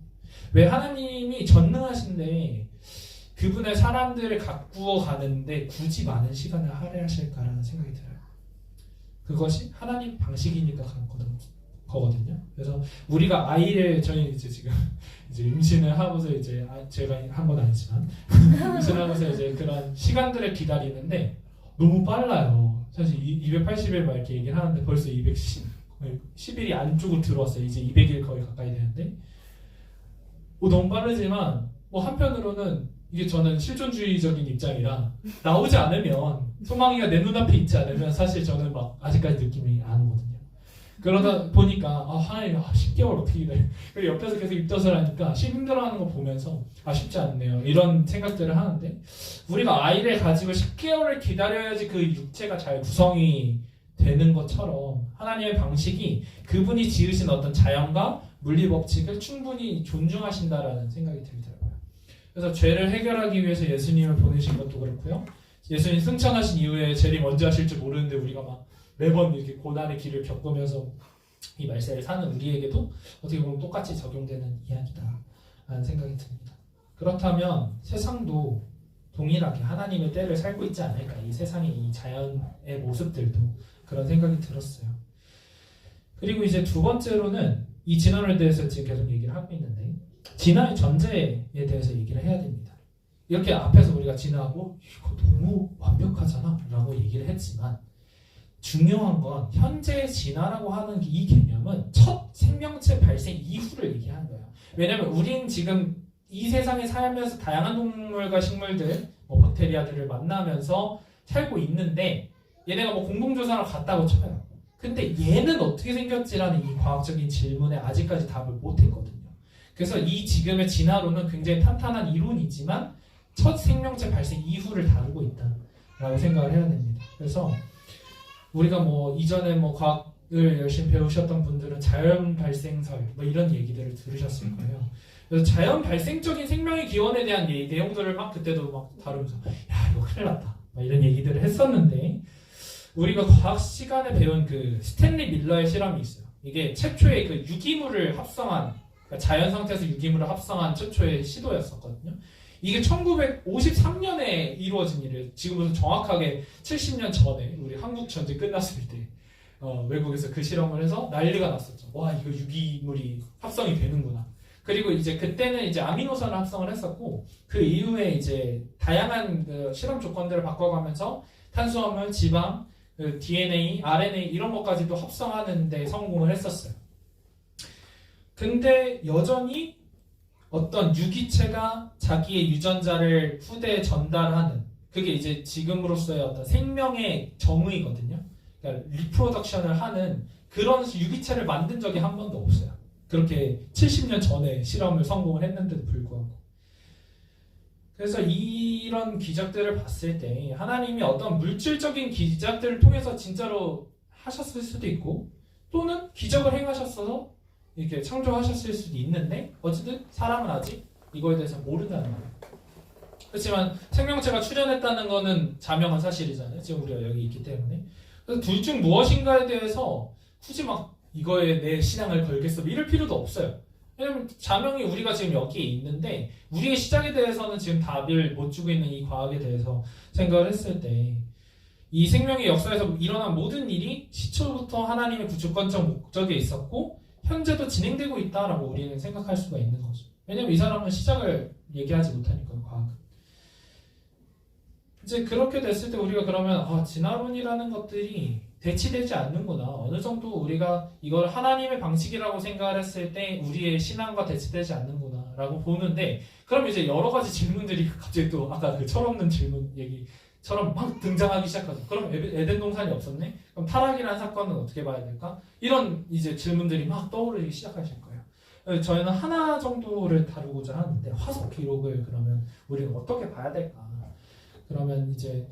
왜 하나님이 전능하신데 그분의 사람들을 가꾸어 가는데 굳이 많은 시간을 할애하실까라는 생각이 들어요. 그것이 하나님 방식이니까 그런 거거든요. 그래서 우리가 아이를 저희 이제 지금 이제 임신을 하고서 이제 제가 한 건 아니지만 임신을 하고서 이제 그런 시간들을 기다리는데 너무 빨라요. 사실 280일 막 이렇게 얘기를 하는데 벌써 210일이 안쪽으로 들어왔어요. 이제 200일 거의 가까이 되는데 너무 빠르지만 한편으로는 이게 저는 실존주의적인 입장이라 나오지 않으면 소망이가 내 눈앞에 있지 않으면 사실 저는 막 아직까지 느낌이 안 오거든요. 그러다 보니까 하나님 10개월 어떻게 기다려. 그리고 옆에서 계속 입덧을 하니까 힘들어하는 거 보면서 쉽지 않네요. 이런 생각들을 하는데 우리가 아이를 가지고 10개월을 기다려야지 그 육체가 잘 구성이 되는 것처럼 하나님의 방식이 그분이 지으신 어떤 자연과 물리 법칙을 충분히 존중하신다라는 생각이 들더라고요. 그래서 죄를 해결하기 위해서 예수님을 보내신 것도 그렇고요. 예수님 승천하신 이후에 재림 언제 하실 줄 모르는데 우리가 막 매번 이렇게 고난의 길을 겪으면서 이 말세를 사는 우리에게도 어떻게 보면 똑같이 적용되는 이야기다라는 생각이 듭니다. 그렇다면 세상도 동일하게 하나님의 때를 살고 있지 않을까? 이 세상의 이 자연의 모습들도 그런 생각이 들었어요. 그리고 이제 두 번째로는 이 진화론에 대해서 지금 계속 얘기를 하고 있는데 진화의 전제에 대해서 얘기를 해야 됩니다. 이렇게 앞에서 우리가 진화하고 이거 너무 완벽하잖아 라고 얘기를 했지만 중요한 건 현재 진화라고 하는 이 개념은 첫 생명체 발생 이후를 얘기하는 거예요. 왜냐하면 우린 지금 이 세상에 살면서 다양한 동물과 식물들, 박테리아들을 만나면서 살고 있는데 얘네가 공동조상을 갔다고 쳐요. 근데 얘는 어떻게 생겼지라는 이 과학적인 질문에 아직까지 답을 못했거든요. 그래서 이 지금의 진화론은 굉장히 탄탄한 이론이지만 첫 생명체 발생 이후를 다루고 있다라고 생각을 해야 됩니다. 그래서 우리가 이전에 과학을 열심히 배우셨던 분들은 자연 발생설 이런 얘기들을 들으셨을 거예요. 그래서 자연 발생적인 생명의 기원에 대한 내용들을 그때도 다루면서 야 이거 큰일 났다 이런 얘기들을 했었는데 우리가 과학 시간에 배운 그 스탠리 밀러의 실험이 있어요. 이게 최초의 그 유기물을 합성한 그러니까 자연 상태에서 유기물을 합성한 최초의 시도였었거든요. 이게 1953년에 이루어진 일이에요. 지금부터 정확하게 70년 전에 우리 한국 전쟁 끝났을 때 외국에서 그 실험을 해서 난리가 났었죠. 와 이거 유기물이 합성이 되는구나. 그리고 이제 그때는 이제 아미노산을 합성을 했었고 그 이후에 이제 다양한 그 실험 조건들을 바꿔가면서 탄수화물, 지방, 그 DNA, RNA 이런 것까지도 합성하는 데 성공을 했었어요. 근데 여전히 어떤 유기체가 자기의 유전자를 후대에 전달하는 그게 이제 지금으로서의 어떤 생명의 정의거든요. 그러니까 리프로덕션을 하는 그런 유기체를 만든 적이 한 번도 없어요. 그렇게 70년 전에 실험을 성공을 했는데도 불구하고. 그래서 이런 기적들을 봤을 때 하나님이 어떤 물질적인 기적들을 통해서 진짜로 하셨을 수도 있고 또는 기적을 행하셨어서 이렇게 창조하셨을 수도 있는데 어쨌든 사람은 아직 이거에 대해서 모른다는 거예요. 그렇지만 생명체가 출현했다는 거는 자명한 사실이잖아요. 지금 우리가 여기 있기 때문에. 그래서 둘 중 무엇인가에 대해서 굳이 이거에 내 신앙을 걸겠어 이럴 필요도 없어요. 왜냐면 자명히 우리가 지금 여기에 있는데 우리의 시작에 대해서는 지금 답을 못 주고 있는 이 과학에 대해서 생각을 했을 때 이 생명의 역사에서 일어난 모든 일이 시초부터 하나님의 구주권적 목적에 있었고 현재도 진행되고 있다라고 우리는 생각할 수가 있는 거죠. 왜냐면 이 사람은 시작을 얘기하지 못하니까요, 과학은. 이제 그렇게 됐을 때 우리가 그러면 진화론이라는 것들이 대치되지 않는구나. 어느 정도 우리가 이걸 하나님의 방식이라고 생각을 했을 때 우리의 신앙과 대치되지 않는구나 라고 보는데 그럼 이제 여러 가지 질문들이 갑자기 또 아까 그 철없는 질문 얘기처럼 막 등장하기 시작하죠. 그럼 에덴 동산이 없었네? 그럼 타락이라는 사건은 어떻게 봐야 될까? 이런 이제 질문들이 막 떠오르기 시작하실 거예요. 저희는 하나 정도를 다루고자 하는데 화석 기록을 그러면 우리는 어떻게 봐야 될까? 그러면 이제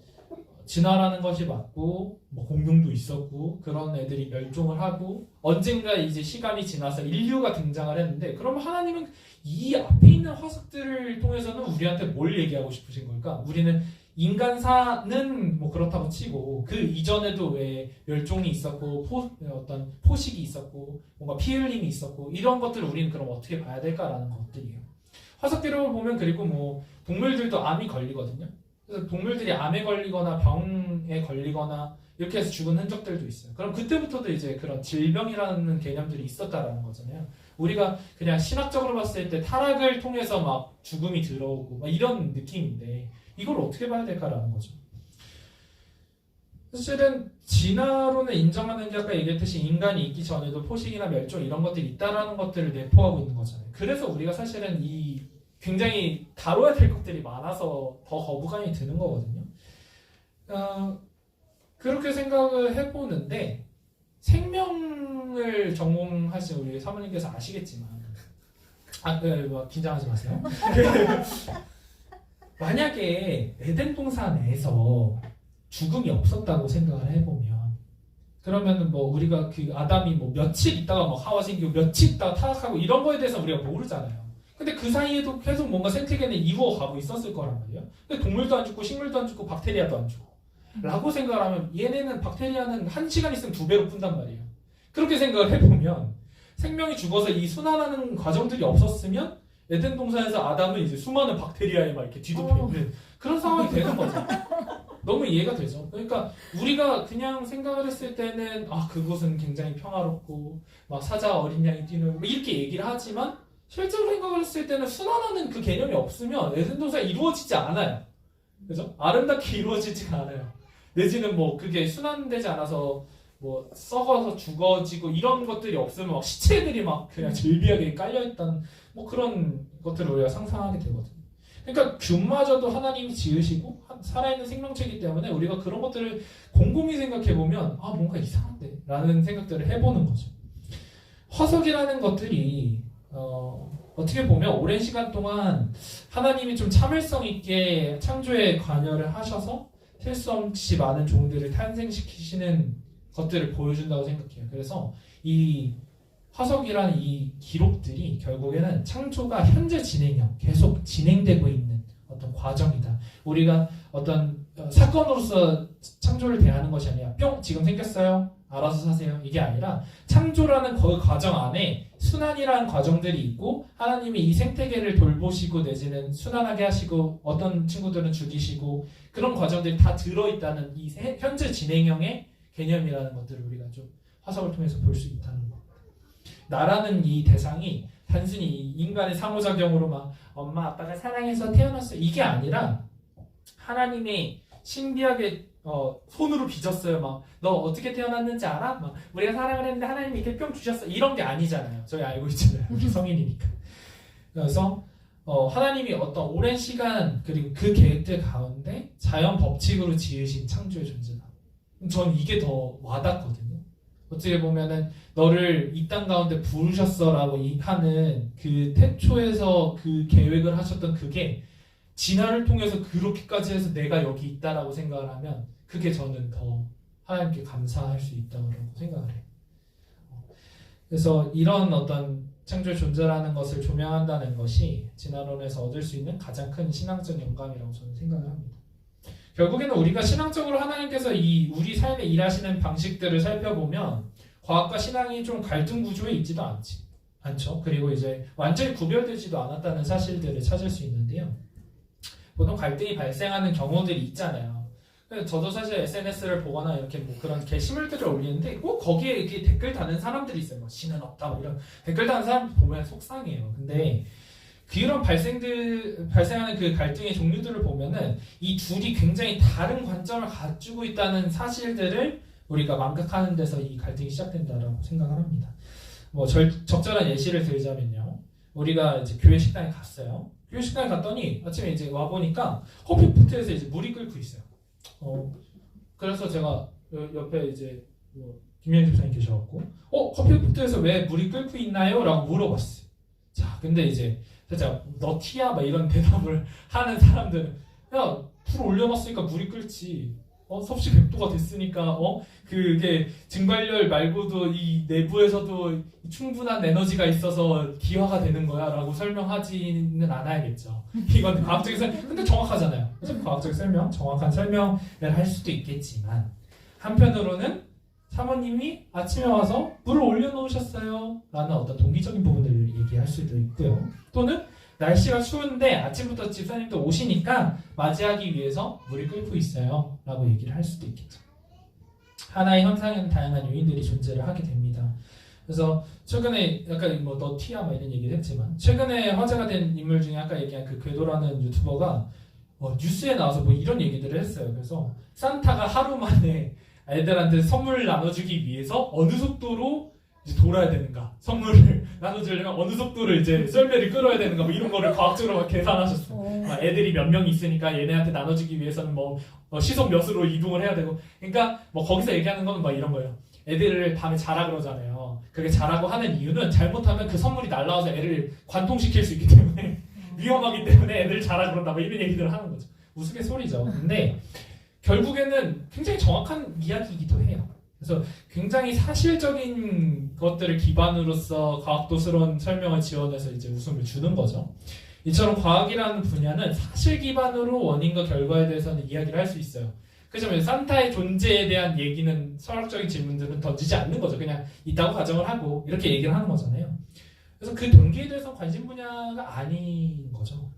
진화라는 것이 맞고 공룡도 있었고 그런 애들이 멸종을 하고 언젠가 이제 시간이 지나서 인류가 등장을 했는데 그러면 하나님은 이 앞에 있는 화석들을 통해서는 우리한테 뭘 얘기하고 싶으신 걸까? 우리는 인간사는 그렇다고 치고 그 이전에도 왜 멸종이 있었고 어떤 포식이 있었고 뭔가 피 흘림이 있었고 이런 것들을 우리는 그럼 어떻게 봐야 될까라는 것들이에요. 화석 기록을 보면 그리고 뭐 동물들도 암이 걸리거든요. 그래서 동물들이 암에 걸리거나 병에 걸리거나 이렇게 해서 죽은 흔적들도 있어요. 그럼 그때부터도 이제 그런 질병이라는 개념들이 있었다라는 거잖아요. 우리가 그냥 신학적으로 봤을 때 타락을 통해서 막 죽음이 들어오고 막 이런 느낌인데 이걸 어떻게 봐야 될까라는 거죠. 사실은 진화론을 인정하는 게 아까 얘기했듯이 인간이 있기 전에도 포식이나 멸종 이런 것들이 있다라는 것들을 내포하고 있는 거잖아요. 그래서 우리가 사실은 이 굉장히 다뤄야 될 것들이 많아서 더 거부감이 드는 거거든요. 그렇게 생각을 해보는데 생명을 전공하신 우리 사모님께서 아시겠지만 뭐 긴장하지 마세요. 만약에 에덴 동산에서 죽음이 없었다고 생각을 해보면 그러면은 뭐 우리가 그 아담이 뭐 며칠 있다가 뭐 하와 생기고 며칠 있다가 타락하고 이런 거에 대해서 우리가 모르잖아요. 근데 그 사이에도 계속 뭔가 생태계는 이루어가고 있었을 거란 말이에요. 근데 동물도 안 죽고 식물도 안 죽고 박테리아도 안 죽고 라고 생각을 하면 얘네는 박테리아는 1시간 있으면 2배로 푼단 말이에요. 그렇게 생각을 해보면 생명이 죽어서 이 순환하는 과정들이 없었으면 에덴 동산에서 아담은 이제 수많은 박테리아에 막 이렇게 뒤덮여 있는 그런 상황이 되는 거죠. 너무 이해가 되죠. 그러니까 우리가 그냥 생각을 했을 때는 그곳은 굉장히 평화롭고 막 사자 어린 양이 뛰는 뭐 이렇게 얘기를 하지만 실제로 생각을 했을 때는 순환하는 그 개념이 없으면 에덴 동산이 이루어지지 않아요. 그죠? 아름답게 이루어지지가 않아요. 내지는 뭐 그게 순환되지 않아서 뭐 썩어서 죽어지고 이런 것들이 없으면 막 시체들이 막 그냥 질비하게 깔려있다는 뭐 그런 것들을 우리가 상상하게 되거든요. 그러니까 균마저도 하나님이 지으시고 살아있는 생명체이기 때문에 우리가 그런 것들을 곰곰이 생각해보면 뭔가 이상한데 라는 생각들을 해보는 거죠. 화석이라는 것들이 어떻게 보면 오랜 시간 동안 하나님이 좀 참을성 있게 창조에 관여를 하셔서 셀 수 없이 많은 종들을 탄생시키시는 것들을 보여준다고 생각해요. 그래서 이 화석이라는 이 기록들이 결국에는 창조가 현재 진행형, 계속 진행되고 있는 어떤 과정이다. 우리가 어떤 사건으로서 창조를 대하는 것이 아니라 뿅 지금 생겼어요. 알아서 사세요. 이게 아니라 창조라는 그 과정 안에 순환이라는 과정들이 있고 하나님이 이 생태계를 돌보시고 내지는 순환하게 하시고 어떤 친구들은 죽이시고 그런 과정들이 다 들어있다는 이 현재 진행형의 개념이라는 것들을 우리가 좀 화석을 통해서 볼 수 있다는 거. 나라는 이 대상이 단순히 인간의 상호작용으로 막 엄마 아빠가 사랑해서 태어났어 이게 아니라 하나님이 신비하게 손으로 빚었어요. 막 너 어떻게 태어났는지 알아? 막 우리가 사랑을 했는데 하나님이 이렇게 뿅 주셨어. 이런 게 아니잖아요. 저희 알고 있잖아요. 우리 성인이니까. 그래서 하나님이 어떤 오랜 시간 그리고 그 계획들 가운데 자연 법칙으로 지으신 창조의 존재다. 전 이게 더 와닿거든요. 어떻게 보면은 너를 이 땅 가운데 부르셨어라고 하는 그 태초에서 그 계획을 하셨던 그게 진화를 통해서 그렇게까지 해서 내가 여기 있다라고 생각을 하면 그게 저는 더 하나님께 감사할 수 있다고 생각을 해요. 그래서 이런 어떤 창조의 존재라는 것을 조명한다는 것이 진화론에서 얻을 수 있는 가장 큰 신앙적 영감이라고 저는 생각을 합니다. 결국에는 우리가 신앙적으로 하나님께서 이 우리 삶에 일하시는 방식들을 살펴보면 과학과 신앙이 좀 갈등 구조에 있지도 않죠. 그리고 이제 완전히 구별되지도 않았다는 사실들을 찾을 수 있는데요. 보통 갈등이 발생하는 경우들이 있잖아요. 그래서 저도 사실 SNS를 보거나 이렇게 뭐 그런 게시물들을 올리는데 꼭 거기에 이렇게 댓글 다는 사람들이 있어요. 뭐 신은 없다 뭐 이런 댓글 다는 사람 보면 속상해요. 근데 그런 발생하는 그 갈등의 종류들을 보면은 이 둘이 굉장히 다른 관점을 가지고 있다는 사실들을 우리가 망각하는 데서 이 갈등이 시작된다라고 생각을 합니다. 뭐 적절한 예시를 들자면요. 우리가 이제 교회 식당에 갔어요. 교회 식당에 갔더니 아침에 이제 와 보니까 커피포트에서 이제 물이 끓고 있어요. 그래서 제가 옆에 이제 뭐 김현희 집사님 계셔갖고 커피포트에서 왜 물이 끓고 있나요? 라고 물어봤어요. 자, 근데 이제 진짜 너 티야? 막 이런 대답을 하는 사람들은 야, 불 올려놨으니까 물이 끓지. 섭씨 100도가 됐으니까 그게 증발열 말고도 이 내부에서도 충분한 에너지가 있어서 기화가 되는 거야 라고 설명하지는 않아야겠죠. 이건 과학적인 설명, 근데 정확하잖아요. 그래서 과학적 설명, 정확한 설명을 할 수도 있겠지만 한편으로는 사모님이 아침에 와서 물을 올려놓으셨어요 라는 어떤 동기적인 부분들을 얘기할 수도 있고요. 또는 날씨가 추운데 아침부터 집사님도 오시니까 맞이하기 위해서 물이 끓고 있어요 라고 얘기를 할 수도 있겠죠. 하나의 현상에는 다양한 요인들이 존재를 하게 됩니다. 그래서 최근에 약간 뭐 너티야 뭐 이런 얘기를 했지만 최근에 화제가 된 인물 중에 아까 얘기한 그 궤도라는 유튜버가 뉴스에 나와서 뭐 이런 얘기들을 했어요. 그래서 산타가 하루 만에 애들한테 선물을 나눠주기 위해서 어느 속도로 이제 돌아야 되는가, 선물을 나눠주려면 어느 속도를 이제 썰매를 끌어야 되는가, 뭐 이런 거를 과학적으로 막 계산하셨어요. 막 애들이 몇 명 있으니까 얘네한테 나눠주기 위해서는 뭐 시속 몇으로 이동을 해야 되고, 그러니까 뭐 거기서 얘기하는 거는 막 이런 거예요. 애들을 밤에 자라 그러잖아요. 그게 자라고 하는 이유는 잘못하면 그 선물이 날라와서 애를 관통시킬 수 있기 때문에 위험하기 때문에 애들 자라 그런다, 뭐 이런 얘기들을 하는 거죠. 우스갯소리죠. 근데 결국에는 굉장히 정확한 이야기이기도 해요. 그래서 굉장히 사실적인 것들을 기반으로서 과학도스러운 설명을 지원해서 이제 웃음을 주는 거죠. 이처럼 과학이라는 분야는 사실 기반으로 원인과 결과에 대해서는 이야기를 할 수 있어요. 그렇지만 산타의 존재에 대한 얘기는 철학적인 질문들은 던지지 않는 거죠. 그냥 있다고 가정을 하고 이렇게 얘기를 하는 거잖아요. 그래서 그 동기에 대해서 관심 분야가 아닌 거죠.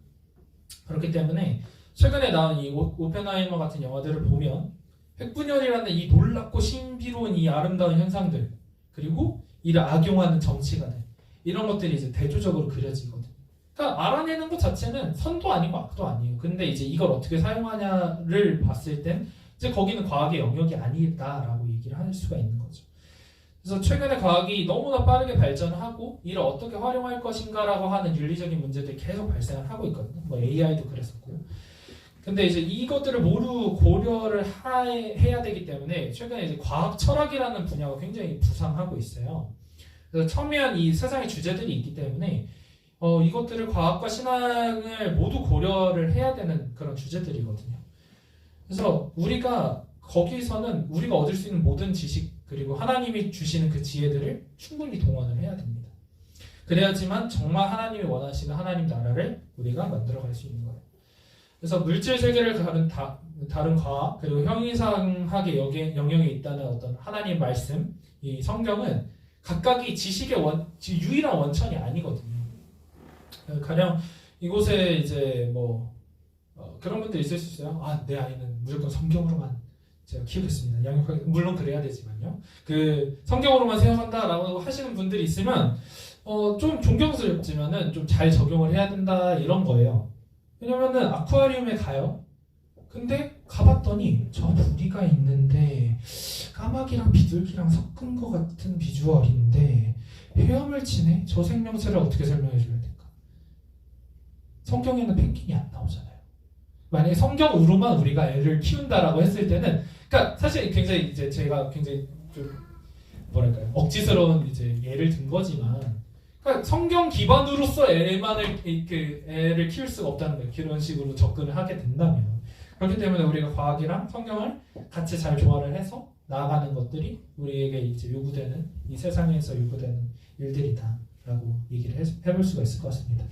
그렇기 때문에 최근에 나온 이 오펜하이머 같은 영화들을 보면 핵분열이라는 이 놀랍고 신비로운 이 아름다운 현상들, 그리고 이를 악용하는 정치가들, 이런 것들이 이제 대조적으로 그려지거든요. 그러니까 알아내는 것 자체는 선도 아니고 악도 아니에요. 근데 이제 이걸 어떻게 사용하냐를 봤을 땐 이제 거기는 과학의 영역이 아니다라고 얘기를 할 수가 있는 거죠. 그래서 최근에 과학이 너무나 빠르게 발전하고 이를 어떻게 활용할 것인가라고 하는 윤리적인 문제들이 계속 발생을 하고 있거든요. 뭐 AI도 그랬었고. 근데 이제 이것들을 모두 고려를 해야 되기 때문에 최근에 이제 과학 철학이라는 분야가 굉장히 부상하고 있어요. 그래서 첨예한 이 세상의 주제들이 있기 때문에 이것들을 과학과 신앙을 모두 고려를 해야 되는 그런 주제들이거든요. 그래서 우리가 거기서는 우리가 얻을 수 있는 모든 지식, 그리고 하나님이 주시는 그 지혜들을 충분히 동원을 해야 됩니다. 그래야지만 정말 하나님이 원하시는 하나님 나라를 우리가 만들어갈 수 있는 거예요. 그래서 물질 세계를 다른 과학, 그리고 형이상학의 영역에 있다는 어떤 하나님 말씀, 이 성경은 각각이 지식의 유일한 원천이 아니거든요. 가령 이곳에 이제 뭐 그런 분들 있을 수 있어요. 내 아이는 무조건 성경으로만 제가 키우겠습니다. 양육하게, 물론 그래야 되지만요. 그 성경으로만 생각한다라고 하시는 분들이 있으면 좀 존경스럽지만은 좀 잘 적용을 해야 된다 이런 거예요. 왜냐면은 아쿠아리움에 가요. 근데 가봤더니 저 부리가 있는데 까마귀랑 비둘기랑 섞은 것 같은 비주얼인데 헤엄을 치네? 저 생명체를 어떻게 설명해 줘야 될까? 성경에는 펭귄이 안 나오잖아요. 만약에 성경으로만 우리가 애를 키운다라고 했을 때는, 그러니까 사실 굉장히 이제 제가 굉장히 좀 뭐랄까요, 억지스러운 이제 예를 든 거지만, 그러니까 성경 기반으로서 애를 키울 수가 없다는 거예요. 그런 식으로 접근을 하게 된다면. 그렇기 때문에 우리가 과학이랑 성경을 같이 잘 조화를 해서 나아가는 것들이 우리에게 이제 요구되는, 이 세상에서 요구되는 일들이다라고 얘기를 해볼 수가 있을 것 같습니다.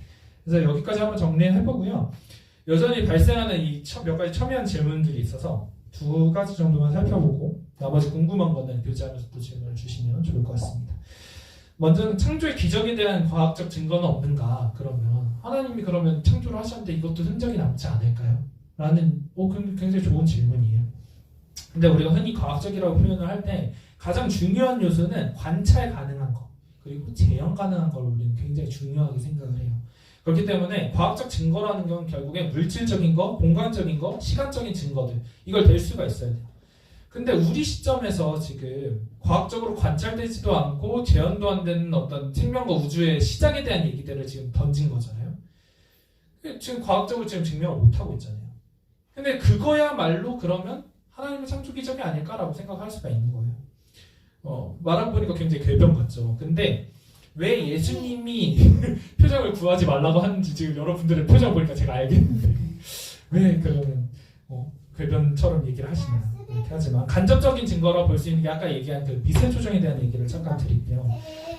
그래서 여기까지 한번 정리해보고요. 여전히 발생하는 이 몇 가지 첨예한 질문들이 있어서 2가지 정도만 살펴보고 나머지 궁금한 거는 교재하면서 또 질문을 주시면 좋을 것 같습니다. 먼저는 창조의 기적에 대한 과학적 증거는 없는가? 그러면 하나님이 그러면 창조를 하셨는데 이것도 흔적이 남지 않을까요? 라는 굉장히 좋은 질문이에요. 근데 우리가 흔히 과학적이라고 표현을 할 때 가장 중요한 요소는 관찰 가능한 거, 그리고 재현 가능한 걸 우리는 굉장히 중요하게 생각을 해요. 그렇기 때문에 과학적 증거라는 건 결국에 물질적인 거, 공간적인 거, 시간적인 증거들, 이걸 댈 수가 있어야 돼요. 근데 우리 시점에서 지금 과학적으로 관찰되지도 않고 재현도 안 되는 어떤 생명과 우주의 시작에 대한 얘기들을 지금 던진 거잖아요. 지금 과학적으로 지금 증명을 못하고 있잖아요. 근데 그거야말로 그러면 하나님의 창조 기적이 아닐까라고 생각할 수가 있는 거예요. 말하고 보니까 굉장히 궤변 같죠. 근데 왜 예수님이 표정을 구하지 말라고 하는지 지금 여러분들의 표정 보니까 제가 알겠는데 왜 그러면 궤변처럼 얘기를 하시냐 이렇게 하지만 간접적인 증거라고 볼 수 있는 게 아까 얘기한 그 미세조정에 대한 얘기를 잠깐 드릴게요.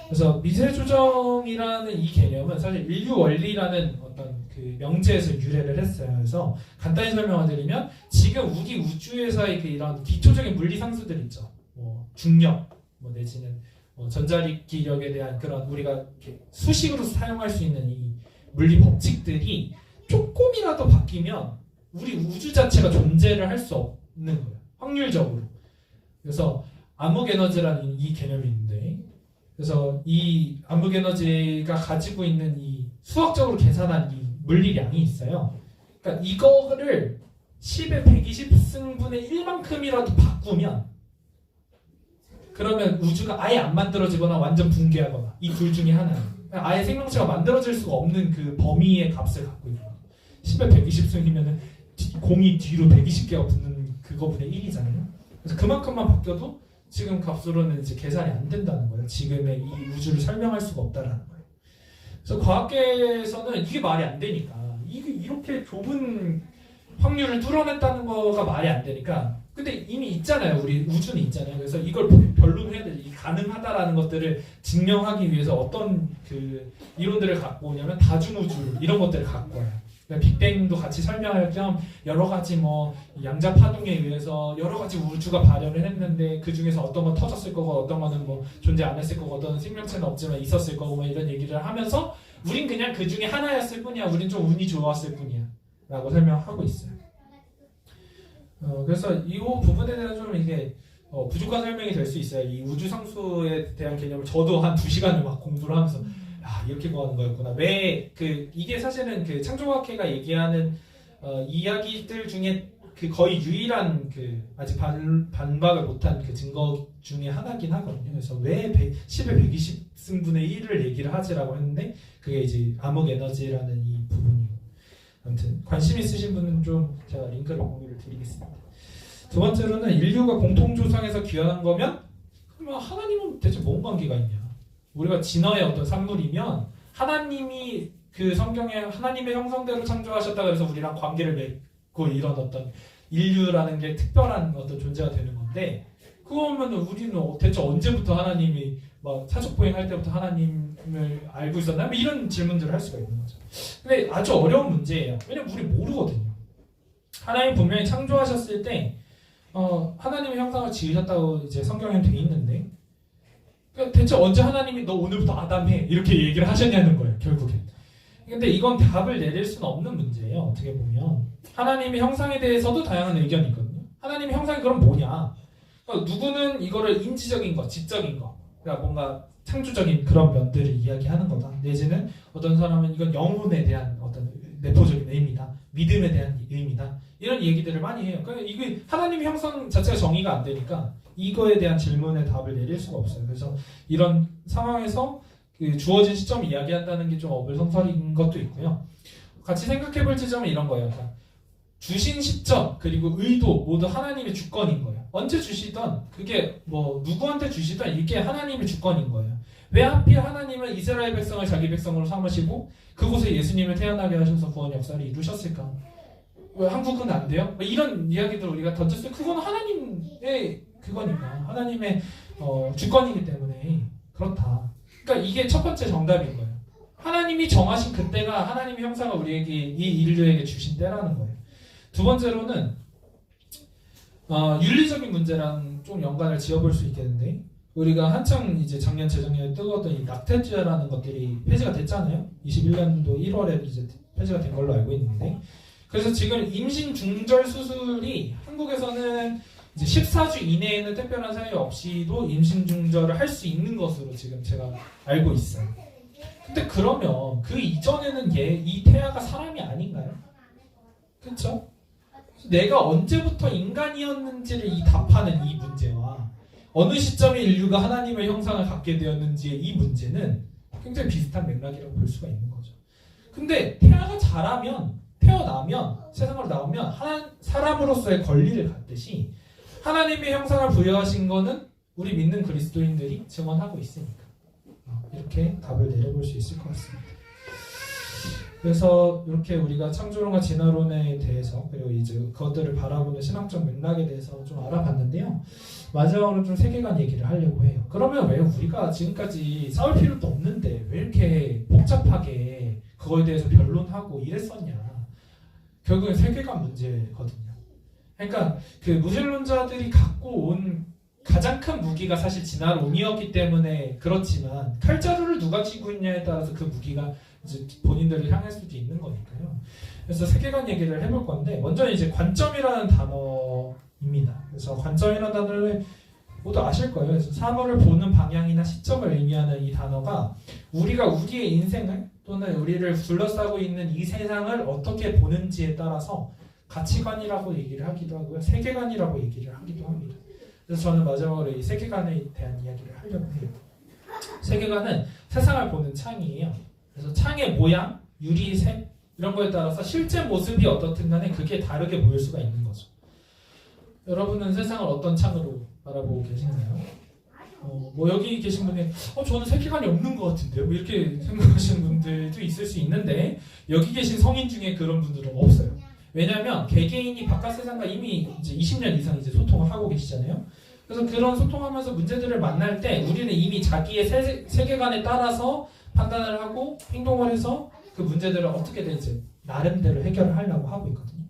그래서 미세조정이라는 이 개념은 사실 인류 원리라는 어떤 그 명제에서 유래를 했어요. 그래서 간단히 설명을 드리면 지금 우리 우주에서의 그 이런 기초적인 물리 상수들 있죠. 중력, 내지는 전자기력에 대한 그런 우리가 이렇게 수식으로 사용할 수 있는 이 물리 법칙들이 조금이라도 바뀌면 우리 우주 자체가 존재를 할 수 없는 거예요. 확률적으로. 그래서 암흑 에너지라는 이 개념이 있는데, 그래서 이 암흑 에너지가 가지고 있는 이 수학적으로 계산한 이 물리량이 있어요. 그러니까 이거를 10의 120승분의 1만큼이라도 바꾸면, 그러면 우주가 아예 안 만들어지거나 완전 붕괴하거나 이 둘 중에 하나예요. 아예 생명체가 만들어질 수가 없는 그 범위의 값을 갖고 있는 거예요. 10의 120승이면은 공이 뒤로 120개가 붙는 그거분의 1이잖아요. 그래서 그만큼만 바뀌어도 지금 값으로는 이제 계산이 안 된다는 거예요. 지금의 이 우주를 설명할 수가 없다라는 거예요. 그래서 과학계에서는 이게 말이 안 되니까, 이게 이렇게 좁은 확률을 뚫어냈다는 거가 말이 안 되니까, 근데 이미 있잖아요. 우리 우주는 있잖아요. 그래서 이걸 변론해야 되지. 가능하다라는 것들을 증명하기 위해서 어떤 그 이론들을 갖고 오냐면 다중우주 이런 것들을 갖고 와요. 빅뱅도 같이 설명할 겸 여러 가지 뭐 양자 파동에 의해서 여러 가지 우주가 발현을 했는데 그 중에서 어떤 건 터졌을 거고 어떤 거는 뭐 존재 안 했을 거고 어떤 생명체는 없지만 있었을 거고 뭐 이런 얘기를 하면서 우린 그냥 그 중에 하나였을 뿐이야. 우린 좀 운이 좋았을 뿐이야. 라고 설명하고 있어요. 그래서 이 부분에 대한 좀 이게 부족한 설명이 될 수 있어요. 이 우주상수에 대한 개념을 저도 한 2시간을 막 공부를 하면서 이렇게 구하는 거였구나. 왜 이게 사실은 그 창조과학회가 얘기하는 이야기들 중에 그 거의 유일한 그 아직 반박을 못한 그 증거 중에 하나긴 하거든요. 그래서 왜 10의 120승분의 1을 얘기를 하지라고 했는데 그게 이제 암흑 에너지라는 이 부분이고. 아무튼 관심 있으신 분은 좀 제가 링크를 공유를 드리겠습니다. 두 번째로는 인류가 공통조상에서 귀환한 거면 그러면 하나님은 대체 뭔 관계가 있냐? 우리가 진화의 어떤 산물이면 하나님이 그 성경에 하나님의 형상대로 창조하셨다 그래서 우리랑 관계를 맺고 이런 어떤 인류라는 게 특별한 어떤 존재가 되는 건데 그거면 우리는 대체 언제부터 하나님이 막 사족보행할 때부터 하나님을 알고 있었나? 뭐 이런 질문들을 할 수가 있는 거죠. 근데 아주 어려운 문제예요. 왜냐면 우리 모르거든요. 하나님 분명히 창조하셨을 때 하나님의 형상을 지으셨다고 이제 성경에 되어 있는데 그러니까 대체 언제 하나님이 너 오늘부터 아담해 이렇게 얘기를 하셨냐는 거예요. 결국엔. 근데 이건 답을 내릴 수는 없는 문제예요. 어떻게 보면 하나님의 형상에 대해서도 다양한 의견이 있거든요. 하나님의 형상이 그럼 뭐냐? 그러니까 누구는 이거를 인지적인 거, 지적인 거, 그러니까 뭔가 창조적인 그런 면들을 이야기하는 거다. 내지는 어떤 사람은 이건 영혼에 대한 어떤 내포적인 의미다, 믿음에 대한 의미다. 이런 얘기들을 많이 해요. 그러니까 이게 하나님의 형상 자체가 정의가 안 되니까 이거에 대한 질문에 답을 내릴 수가 없어요. 그래서 이런 상황에서 그 주어진 시점을 이야기한다는 게 좀 어불성설인 것도 있고요. 같이 생각해볼 지점은 이런 거예요. 그러니까 주신 시점 그리고 의도 모두 하나님의 주권인 거예요. 언제 주시던 그게 뭐 누구한테 주시던 이게 하나님의 주권인 거예요. 왜 하필 하나님은 이스라엘 백성을 자기 백성으로 삼으시고 그곳에 예수님을 태어나게 하셔서 구원 역사를 이루셨을까? 왜 한국은 안 돼요? 뭐 이런 이야기들 우리가 던졌을 때 그건 하나님의 그거니까 하나님의 주권이기 때문에 그렇다. 그러니까 이게 첫 번째 정답인 거예요. 하나님이 정하신 그때가 하나님의 형상을 우리에게 이 인류에게 주신 때라는 거예요. 두 번째로는 윤리적인 문제랑 좀 연관을 지어볼 수 있겠는데 우리가 한창 이제 작년 재작년에 뜨거웠던 이 낙태죄라는 것들이 폐지가 됐잖아요. 21년도 1월에 이제 폐지가 된 걸로 알고 있는데 그래서 지금 임신 중절 수술이 한국에서는 이제 14주 이내에는 특별한 사유 없이도 임신 중절을 할 수 있는 것으로 지금 제가 알고 있어요. 근데 그러면 그 이전에는 이 태아가 사람이 아닌가요? 그렇죠? 내가 언제부터 인간이었는지를 답하는 이 문제와 어느 시점에 인류가 하나님의 형상을 갖게 되었는지의 이 문제는 굉장히 비슷한 맥락이라고 볼 수가 있는 거죠. 근데 태아가 태어나면 세상으로 나오면 사람으로서의 권리를 갖듯이 하나님의 형상을 부여하신 거는 우리 믿는 그리스도인들이 증언하고 있으니까 이렇게 답을 내려볼 수 있을 것 같습니다. 그래서 이렇게 우리가 창조론과 진화론에 대해서 그리고 이제 그것들을 바라보는 신학적 맥락에 대해서 좀 알아봤는데요. 마지막으로 좀 세계관 얘기를 하려고 해요. 그러면 왜 우리가 지금까지 싸울 필요도 없는데 왜 이렇게 복잡하게 그거에 대해서 변론하고 이랬었냐. 결국엔 세계관 문제거든요. 그러니까 그 무신론자들이 갖고 온 가장 큰 무기가 사실 진화론이었기 때문에 그렇지만 칼자루를 누가 쥐고 있냐에 따라서 그 무기가 이제 본인들을 향할 수도 있는 거니까요. 그래서 세계관 얘기를 해볼 건데 먼저 이제 관점이라는 단어입니다. 그래서 관점이라는 단어를 모두 아실 거예요. 그래서 사물을 보는 방향이나 시점을 의미하는 이 단어가 우리가 우리의 인생을 또는 우리를 둘러싸고 있는 이 세상을 어떻게 보는지에 따라서 가치관이라고 얘기를 하기도 하고요. 세계관이라고 얘기를 하기도 합니다. 그래서 저는 마지막으로 이 세계관에 대한 이야기를 하려고 해요. 세계관은 세상을 보는 창이에요. 그래서 창의 모양, 유리, 색 이런 거에 따라서 실제 모습이 어떻든 간에 그게 다르게 보일 수가 있는 거죠. 여러분은 세상을 어떤 창으로 바라보고 계시나요? 뭐 여기 계신 분이 저는 세계관이 없는 것 같은데요. 뭐 이렇게 생각하시는 분들도 있을 수 있는데 여기 계신 성인 중에 그런 분들은 없어요. 왜냐하면 개개인이 바깥 세상과 이미 이제 20년 이상 이제 소통을 하고 계시잖아요. 그래서 그런 소통하면서 문제들을 만날 때 우리는 이미 자기의 세계관에 따라서 판단을 하고 행동을 해서 그 문제들을 어떻게든지 나름대로 해결을 하려고 하고 있거든요.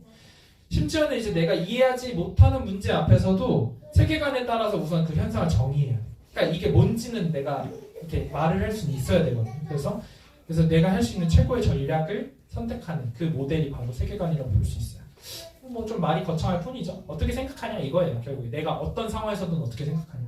심지어는 이제 내가 이해하지 못하는 문제 앞에서도 세계관에 따라서 우선 그 현상을 정의해야 돼. 그러니까 이게 뭔지는 내가 이렇게 말을 할 수는 있어야 되거든요. 그래서 내가 할 수 있는 최고의 전략을 선택하는 그 모델이 바로 세계관이라고 볼 수 있어요. 뭐 좀 말이 거창할 뿐이죠. 어떻게 생각하냐 이거예요. 결국에 내가 어떤 상황에서든 어떻게 생각하냐.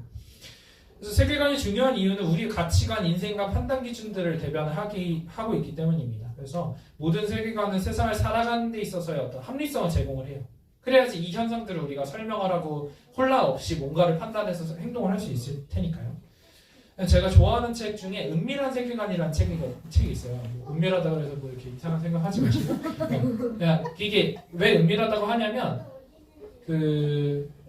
그래서 세계관이 중요한 이유는 우리의 가치관, 인생관, 판단 기준들을 대변하고 있기 때문입니다. 그래서 모든 세계관은 세상을 살아가는 데 있어서의 어떤 합리성을 제공을 해요. 그래야지 이 현상들을 우리가 설명하라고 혼란 없이 뭔가를 판단해서 행동을 할 수 있을 테니까요. 제가 좋아하는 책 중에 은밀한 세계관이라는 책이 있어요. 은밀하다고 해서 뭐 이렇게 이상한 생각하지 마시고 그냥 이게 왜 은밀하다고 하냐면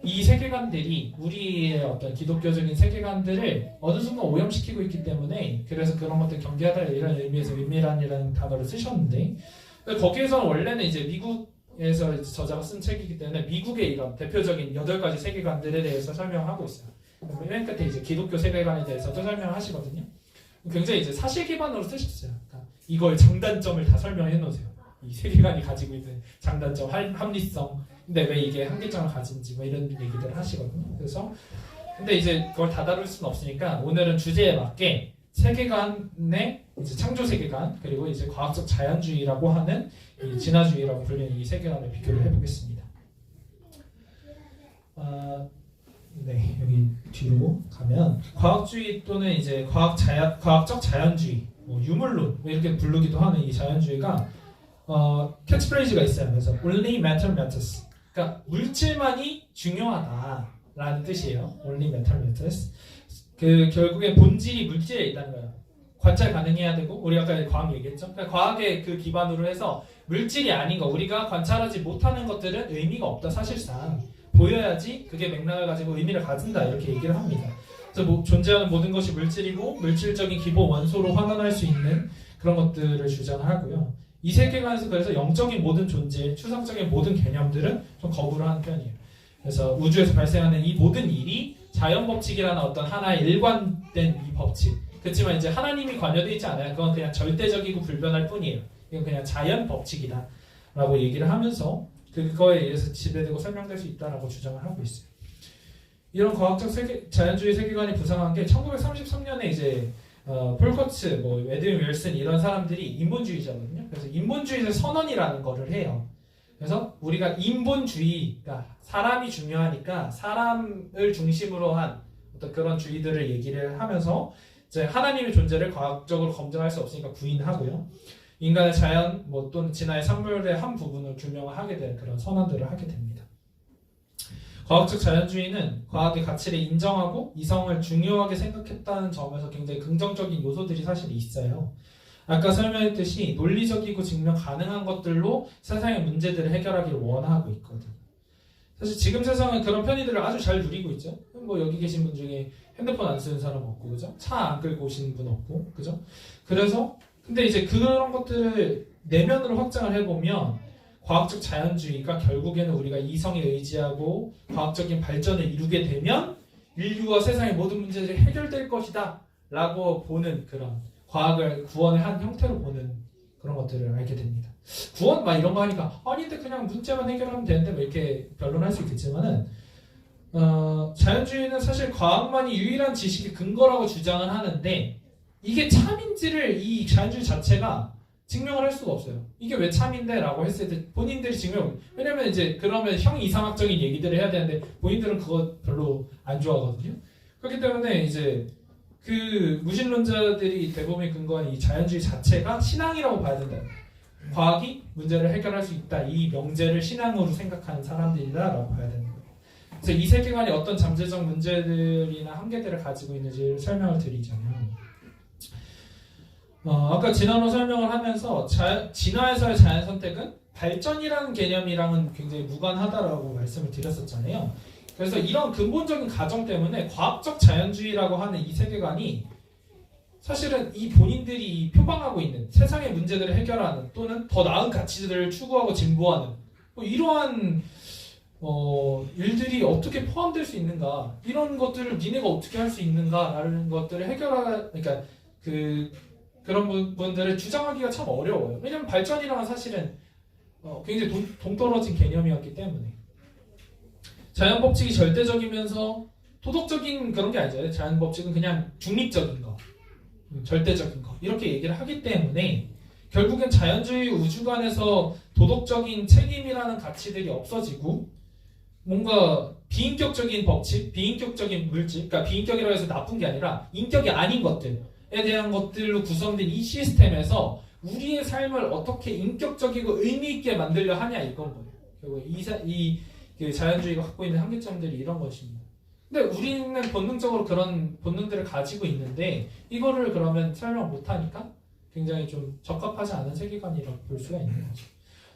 이 세계관들이 우리의 어떤 기독교적인 세계관들을 어느 순간 오염시키고 있기 때문에 그래서 그런 것들 경계하다 이런 의미에서 은밀한이라는 단어를 쓰셨는데 거기에서는 원래는 이제 미국에서 저자가 쓴 책이기 때문에 미국의 이런 대표적인 8가지 세계관들에 대해서 설명하고 있어요. 맨 끝에 이제 기독교 세계관에 대해서도 설명하시거든요. 굉장히 이제 사실 기반으로 쓰셨어요. 그러니까 이거의 장단점을 다 설명해 놓으세요. 이 세계관이 가지고 있는 장단점, 합리성, 근데 왜 이게 한계점을 가진지 뭐 이런 얘기들을 하시거든요. 그래서 근데 이제 그걸 다 다룰 수는 없으니까 오늘은 주제에 맞게 세계관의 이제 창조 세계관 그리고 이제 과학적 자연주의라고 하는 이 진화주의라고 불리는 이 세계관을 비교를 해보겠습니다. 네, 여기 뒤로 가면 과학주의 또는 이제 과학적 자연주의, 뭐 유물론 뭐 이렇게 부르기도 하는 이 자연주의가 캐치프레이즈가 있어요. 그래서 only matter matters. 그러니까 물질만이 중요하다라는 뜻이에요. only matter matters. 그 결국에 본질이 물질에 있다는 거예요. 관찰 가능해야 되고 우리 아까 과학 얘기했죠. 그러니까 과학의 그 기반으로 해서 물질이 아닌 거 우리가 관찰하지 못하는 것들은 의미가 없다. 사실상 보여야지 그게 맥락을 가지고 의미를 가진다 이렇게 얘기를 합니다. 그래서 존재하는 모든 것이 물질이고 물질적인 기본 원소로 환원할 수 있는 그런 것들을 주장을 하고요. 이 세계관에서 그래서 영적인 모든 존재, 추상적인 모든 개념들은 좀 거부를 하는 편이에요. 그래서 우주에서 발생하는 이 모든 일이 자연 법칙이라는 어떤 하나의 일관된 이 법칙. 그렇지만 이제 하나님이 관여되어 있지 않아요. 그건 그냥 절대적이고 불변할 뿐이에요. 이건 그냥 자연 법칙이다라고 얘기를 하면서 그거에 의해서 지배되고 설명될 수 있다라고 주장을 하고 있어요. 이런 과학적 자연주의 세계관이 부상한 게 1933년에 이제 폴커츠, 에드윈 윌슨 이런 사람들이 인본주의자거든요. 그래서 인본주의의 선언이라는 거를 해요. 그래서 우리가 인본주의, 그러니까 사람이 중요하니까 사람을 중심으로 한 어떤 그런 주의들을 얘기를 하면서 이제 하나님의 존재를 과학적으로 검증할 수 없으니까 부인하고요. 인간의 자연 또는 진화의 산물의 한 부분을 규명하게 된 그런 선언들을 하게 됩니다. 과학적 자연주의는 과학의 가치를 인정하고 이성을 중요하게 생각했다는 점에서 굉장히 긍정적인 요소들이 사실 있어요. 아까 설명했듯이 논리적이고 증명 가능한 것들로 세상의 문제들을 해결하기를 원하고 있거든요. 사실 지금 세상은 그런 편의들을 아주 잘 누리고 있죠. 여기 계신 분 중에 핸드폰 안 쓰는 사람 없고, 그죠? 차 안 끌고 오시는 분 없고, 그죠? 그래서 근데 이제 그런 것들을 내면으로 확장을 해보면 과학적 자연주의가 결국에는 우리가 이성에 의지하고 과학적인 발전을 이루게 되면 인류와 세상의 모든 문제들이 해결될 것이다 라고 보는 그런 과학을 구원의 한 형태로 보는 그런 것들을 알게 됩니다. 구원 막 이런 거 하니까 아닌데 그냥 문제만 해결하면 되는데 뭐 이렇게 변론할 수 있겠지만은 자연주의는 사실 과학만이 유일한 지식의 근거라고 주장을 하는데 이게 참인지를 이 자연주의 자체가 증명을 할 수가 없어요. 이게 왜 참인데? 라고 했을 때 본인들이 왜냐면 이제 그러면 형 이상학적인 얘기들을 해야 되는데 본인들은 그거 별로 안 좋아하거든요. 그렇기 때문에 이제 그 무신론자들이 대부분 근거한 이 자연주의 자체가 신앙이라고 봐야 된다. 과학이 문제를 해결할 수 있다. 이 명제를 신앙으로 생각하는 사람들이다라고 봐야 되는 거예요. 그래서 이 세계관이 어떤 잠재적 문제들이나 한계들을 가지고 있는지를 설명을 드리자면 아까 진화론 설명을 하면서 진화에서의 자연 선택은 발전이라는 개념이랑은 굉장히 무관하다라고 말씀을 드렸었잖아요. 그래서 이런 근본적인 가정 때문에 과학적 자연주의라고 하는 이 세계관이 사실은 이 본인들이 표방하고 있는 세상의 문제들을 해결하는 또는 더 나은 가치들을 추구하고 진보하는 이러한 일들이 어떻게 포함될 수 있는가, 이런 것들을 니네가 어떻게 할 수 있는가라는 것들을 그러니까 그런 부분들을 주장하기가 참 어려워요. 왜냐하면 발전이랑은 사실은 굉장히 동떨어진 개념이었기 때문에 자연 법칙이 절대적이면서 도덕적인 그런 게 아니잖아요. 자연 법칙은 그냥 중립적인 거, 절대적인 거 이렇게 얘기를 하기 때문에 결국엔 자연주의 우주관에서 도덕적인 책임이라는 가치들이 없어지고 뭔가 비인격적인 법칙, 비인격적인 물질, 그러니까 비인격이라고 해서 나쁜 게 아니라 인격이 아닌 것들에 대한 것들로 구성된 이 시스템에서 우리의 삶을 어떻게 인격적이고 의미 있게 만들려 하냐 이건 거예요. 결국 그 자연주의가 갖고 있는 한계점들이 이런 것입니다. 근데 우리는 본능적으로 그런 본능들을 가지고 있는데 이거를 그러면 설명 못하니까 굉장히 좀 적합하지 않은 세계관이라고 볼 수가 있는 거죠.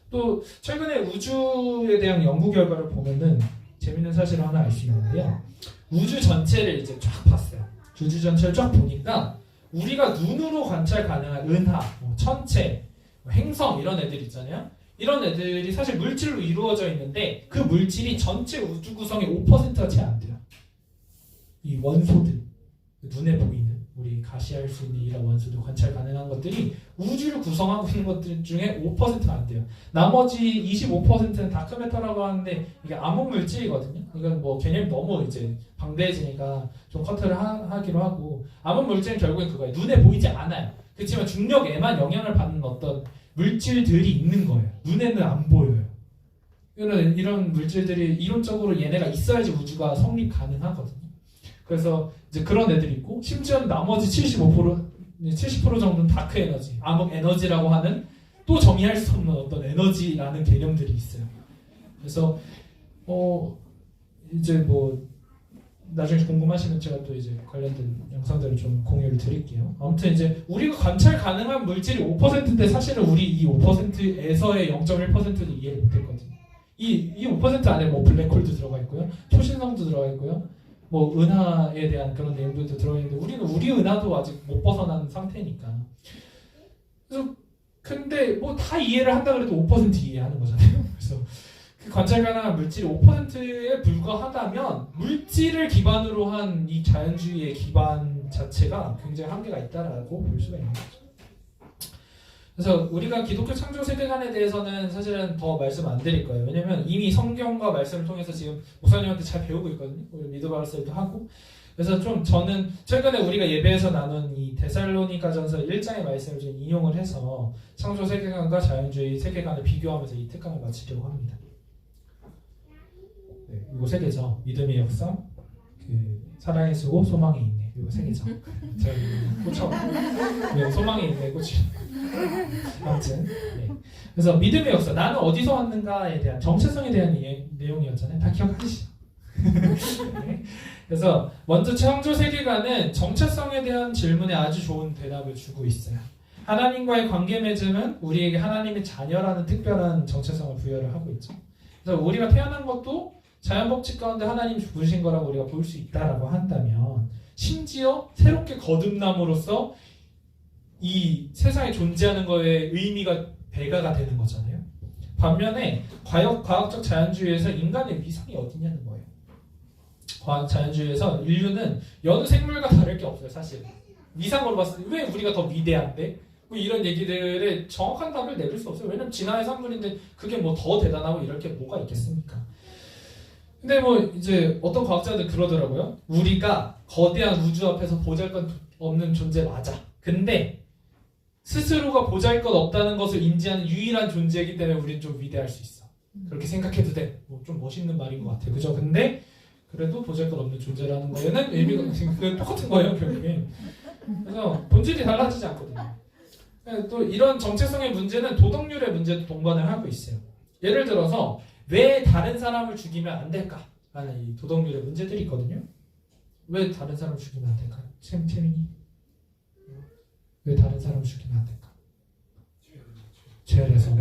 또 최근에 우주에 대한 연구 결과를 보면은 재밌는 사실을 하나 알 수 있는데요. 우주 전체를 이제 쫙 봤어요. 우주 전체를 쫙 보니까 우리가 눈으로 관찰 가능한 은하, 천체, 행성 이런 애들 있잖아요. 이런 애들이 사실 물질로 이루어져 있는데 그 물질이 전체 우주 구성의 5%가 채 안 돼요. 이 원소들, 눈에 보이는 우리 가시할 수 있는 이런 원소들 관찰 가능한 것들이 우주를 구성하고 있는 것들 중에 5%가 안 돼요. 나머지 25%는 다크매터라고 하는데 이게 암흑 물질이거든요. 이건 뭐 개념이 너무 이제 방대해지니까 좀 커트를 하기로 하고, 암흑 물질은 결국엔 그거예요. 눈에 보이지 않아요. 그렇지만 중력에만 영향을 받는 어떤 물질들이 있는 거예요. 눈에는 안 보여요. 이런 물질들이 이론적으로 얘네가 있어야지 우주가 성립 가능하거든요. 그래서 이제 그런 애들이 있고, 심지어 나머지 70% 정도는 다크 에너지, 암흑 에너지라고 하는 또 정의할 수 없는 어떤 에너지라는 개념들이 있어요. 그래서 이제 뭐 나중에 궁금하시면 제가 또 이제 관련된 영상들을 좀 공유를 드릴게요. 아무튼 이제 우리가 관찰 가능한 물질이 5%인데 사실은 우리 이 5%에서의 0.1%도 이해를 못했거든요. 이 5% 안에 뭐 블랙홀도 들어가 있고요, 초신성도 들어가 있고요, 뭐 은하에 대한 그런 내용들도 들어가 있는데 우리는 우리 은하도 아직 못 벗어난 상태니까. 그래서 근데 뭐 다 이해를 한다 그래도 5% 이해하는 거잖아요. 그래서 그 관찰 가능한 물질이 5%에 불과하다면 물질을 기반으로 한 이 자연주의의 기반 자체가 굉장히 한계가 있다라고 볼 수가 있는 거죠. 그래서 우리가 기독교 창조 세계관에 대해서는 사실은 더 말씀 안 드릴 거예요. 왜냐면 이미 성경과 말씀을 통해서 지금 목사님한테 잘 배우고 있거든요. 우리 미드바르셀도 하고. 그래서 좀 저는 최근에 우리가 예배에서 나눈 이 데살로니가전서 1장의 말씀을 좀 인용을 해서 창조 세계관과 자연주의 세계관을 비교하면서 이 특강을 마치려고 합니다. 네, 이거 세 개죠. 믿음의 역사, 사랑의 수고, 소망의 인내. 이거 세 개죠. 제가 꽂혀. 네, 소망의 인내 꽂혀. 아무튼 네. 그래서 믿음의 역사, 나는 어디서 왔는가에 대한 정체성에 대한 내용이었잖아요. 다 기억하시죠? 네. 그래서 먼저 창조 세계관은 정체성에 대한 질문에 아주 좋은 대답을 주고 있어요. 하나님과의 관계 맺음은 우리에게 하나님의 자녀라는 특별한 정체성을 부여를 하고 있죠. 그래서 우리가 태어난 것도 자연 법칙 가운데 하나님이 부르신 거라고 우리가 볼 수 있다라고 한다면, 심지어 새롭게 거듭남으로써 이 세상에 존재하는 거에 의미가 배가가 되는 거잖아요. 반면에 과학적 자연주의에서 인간의 위상이 어디냐는 거예요. 과학 자연주의에서 인류는 여느 생물과 다를 게 없어요. 사실 위상으로 봤을 때 왜 우리가 더 위대한데? 뭐 이런 얘기들에 정확한 답을 내릴 수 없어요. 왜냐면 진화의 산물인데 그게 뭐 더 대단하고 이럴 게 뭐가 있겠습니까? 근데 뭐 이제 어떤 과학자들 그러더라고요. 우리가 거대한 우주 앞에서 보잘것 없는 존재 맞아. 근데 스스로가 보잘것없다는 것을 인지하는 유일한 존재이기 때문에 우리는 좀 위대할 수 있어. 그렇게 생각해도 돼. 뭐 좀 멋있는 말인 것 같아. 그죠? 근데 그래도 보잘것없는 존재라는 거에는 의미가 그건 똑같은 거예요, 결국에. 그래서 본질이 달라지지 않거든요. 또 이런 정체성의 문제는 도덕률의 문제도 동반을 하고 있어요. 예를 들어서 왜 다른 사람을 죽이면 안 될까? 라는 이 도덕률의 문제들이 있거든요. 왜 다른 사람을 죽이면 안 될까요? 채민이 왜 다른 사람을 죽이면 안 될까? 죄에서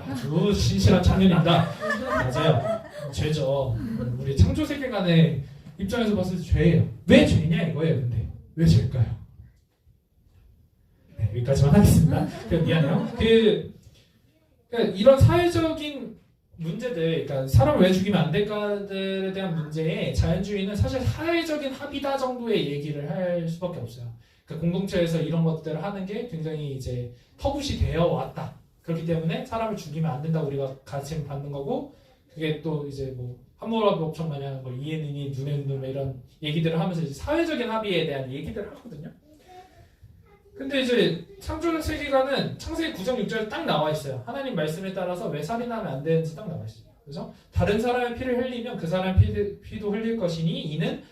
아주 신실한 청년입니다. 맞아요. 죄죠. 우리 창조 세계관의 입장에서 봤을 때 죄예요. 왜 죄냐 이거예요. 근데 왜 죄일까요? 네, 여기까지만 하겠습니다. 미안해요. 그러니까 이런 사회적인 문제들, 그러니까 사람을 왜 죽이면 안 될까들에 대한 문제에 자연주의는 사실 사회적인 합의다 정도의 얘기를 할 수밖에 없어요. 그러니까 공동체에서 이런 것들을 하는 게 굉장히 이제 터부시 되어 왔다. 그렇기 때문에 사람을 죽이면 안 된다 우리가 가르침을 받는 거고, 그게 또 이제 뭐 함무라비 법칙 마냥 뭐 이에 눈이 눈에 눈 이런 얘기들을 하면서 이제 사회적인 합의에 대한 얘기들을 하거든요. 근데 이제 창조 세계관은 창세기 9장 6절에 딱 나와 있어요. 하나님 말씀에 따라서 왜 살인하면 안 되는지 딱 나와 있어요. 그래서 다른 사람의 피를 흘리면 그 사람의 피도 흘릴 것이니 이는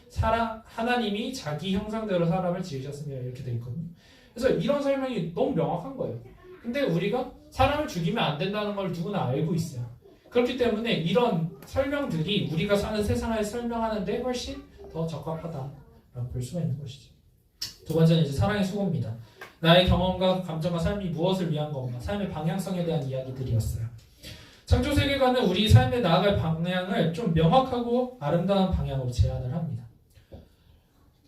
하나님이 자기 형상대로 사람을 지으셨습니다. 이렇게 돼 있거든요. 그래서 이런 설명이 너무 명확한 거예요. 근데 우리가 사람을 죽이면 안 된다는 걸 누구나 알고 있어요. 그렇기 때문에 이런 설명들이 우리가 사는 세상을 설명하는데 훨씬 더 적합하다라고 볼 수가 있는 것이죠. 두 번째는 이제 사랑의 수고입니다. 나의 경험과 감정과 삶이 무엇을 위한 건가? 삶의 방향성에 대한 이야기들이었어요. 창조 세계관은 우리 삶에 나아갈 방향을 좀 명확하고 아름다운 방향으로 제안을 합니다.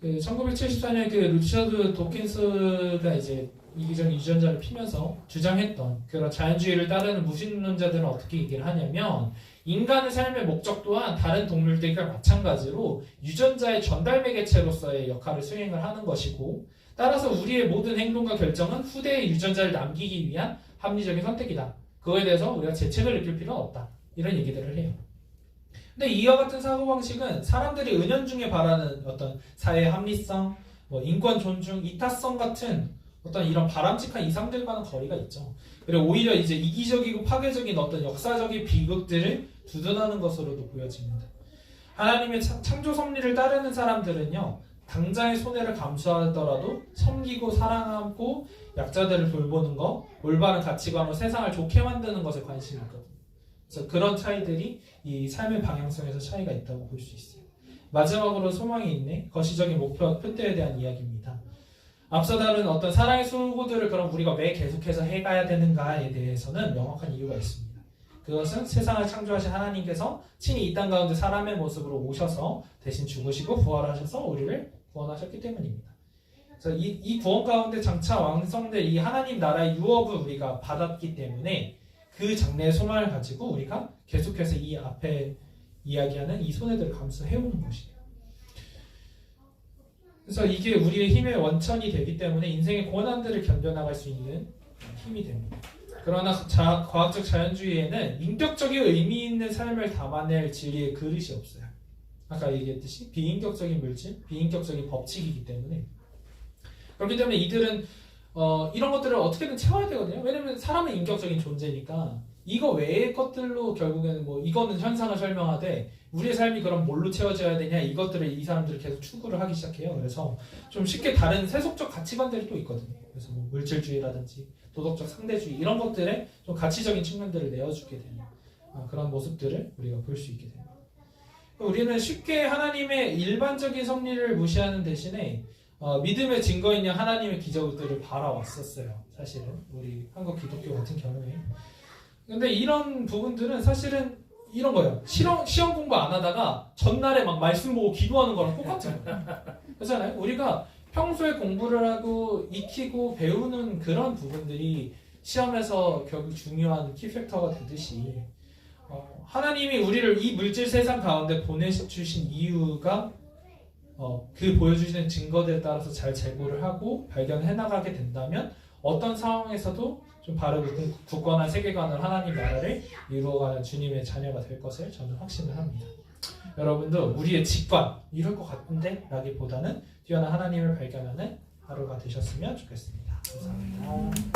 1974년에 루치아드 도킨스가 이제 이기적 유전자를 피면서 주장했던 그런 자연주의를 따르는 무신론자들은 어떻게 얘기를 하냐면, 인간의 삶의 목적 또한 다른 동물들과 마찬가지로 유전자의 전달 매개체로서의 역할을 수행을 하는 것이고, 따라서 우리의 모든 행동과 결정은 후대의 유전자를 남기기 위한 합리적인 선택이다. 그거에 대해서 우리가 죄책을 느낄 필요는 없다. 이런 얘기들을 해요. 근데 이와 같은 사고방식은 사람들이 은연중에 바라는 어떤 사회의 합리성, 뭐 인권 존중, 이타성 같은 어떤 이런 바람직한 이상들과는 거리가 있죠. 그리고 오히려 이제 이기적이고 파괴적인 어떤 역사적인 비극들을 두둔하는 것으로도 보여집니다. 하나님의 창조 섭리를 따르는 사람들은요, 당장의 손해를 감수하더라도 섬기고 사랑하고 약자들을 돌보는 것, 올바른 가치관으로 세상을 좋게 만드는 것에 관심이 있거든요. 그래서 그런 차이들이 이 삶의 방향성에서 차이가 있다고 볼 수 있어요. 마지막으로 소망이 있네. 거시적인 목표와 표대에 대한 이야기입니다. 앞서 다룬 어떤 사랑의 수고들을 그럼 우리가 왜 계속해서 해가야 되는가에 대해서는 명확한 이유가 있습니다. 그것은 세상을 창조하신 하나님께서 친히 이 땅 가운데 사람의 모습으로 오셔서 대신 죽으시고 부활하셔서 우리를 구원하셨기 때문입니다. 그래서 이 구원 가운데 장차 완성될 이 하나님 나라의 유업을 우리가 받았기 때문에 그 장래의 소망을 가지고 우리가 계속해서 이 앞에 이야기하는 이 손해들을 감수해오는 것이에요. 그래서 이게 우리의 힘의 원천이 되기 때문에 인생의 고난들을 견뎌나갈 수 있는 힘이 됩니다. 그러나 과학적 자연주의에는 인격적인 의미 있는 삶을 담아낼 진리의 그릇이 없어요. 아까 얘기했듯이 비인격적인 물질, 비인격적인 법칙이기 때문에. 그렇기 때문에 이들은 이런 것들을 어떻게든 채워야 되거든요. 왜냐면 사람은 인격적인 존재니까 이거 외의 것들로 결국에는 뭐 이거는 현상을 설명하되 우리의 삶이 그럼 뭘로 채워져야 되냐, 이것들을 이 사람들이 계속 추구를 하기 시작해요. 그래서 좀 쉽게 다른 세속적 가치관들이 또 있거든요. 그래서 뭐 물질주의라든지 도덕적 상대주의 이런 것들에 좀 가치적인 측면들을 내어주게 되는 그런 모습들을 우리가 볼 수 있게 됩니다. 우리는 쉽게 하나님의 일반적인 섭리를 무시하는 대신에 믿음의 증거인 하나님의 기적들을 바라왔었어요. 사실은 우리 한국 기독교 같은 경우에. 근데 이런 부분들은 사실은 이런 거예요. 시험 공부 안 하다가 전날에 막 말씀 보고 기도하는 거랑 똑같은 거예요. 그렇잖아요. 우리가 평소에 공부를 하고 익히고 배우는 그런 부분들이 시험에서 결국 중요한 키팩터가 되듯이 하나님이 우리를 이 물질 세상 가운데 보내주신 이유가 그 보여주시는 증거들에 따라서 잘 재고를 하고 발견해 나가게 된다면 어떤 상황에서도 좀 바르고 굳건한 세계관을 하나님 나라를 이루어가는 주님의 자녀가 될 것을 저는 확신을 합니다. 여러분도 우리의 직관 이럴 것 같은데 라기보다는 뛰어난 하나님을 발견하는 하루가 되셨으면 좋겠습니다. 감사합니다.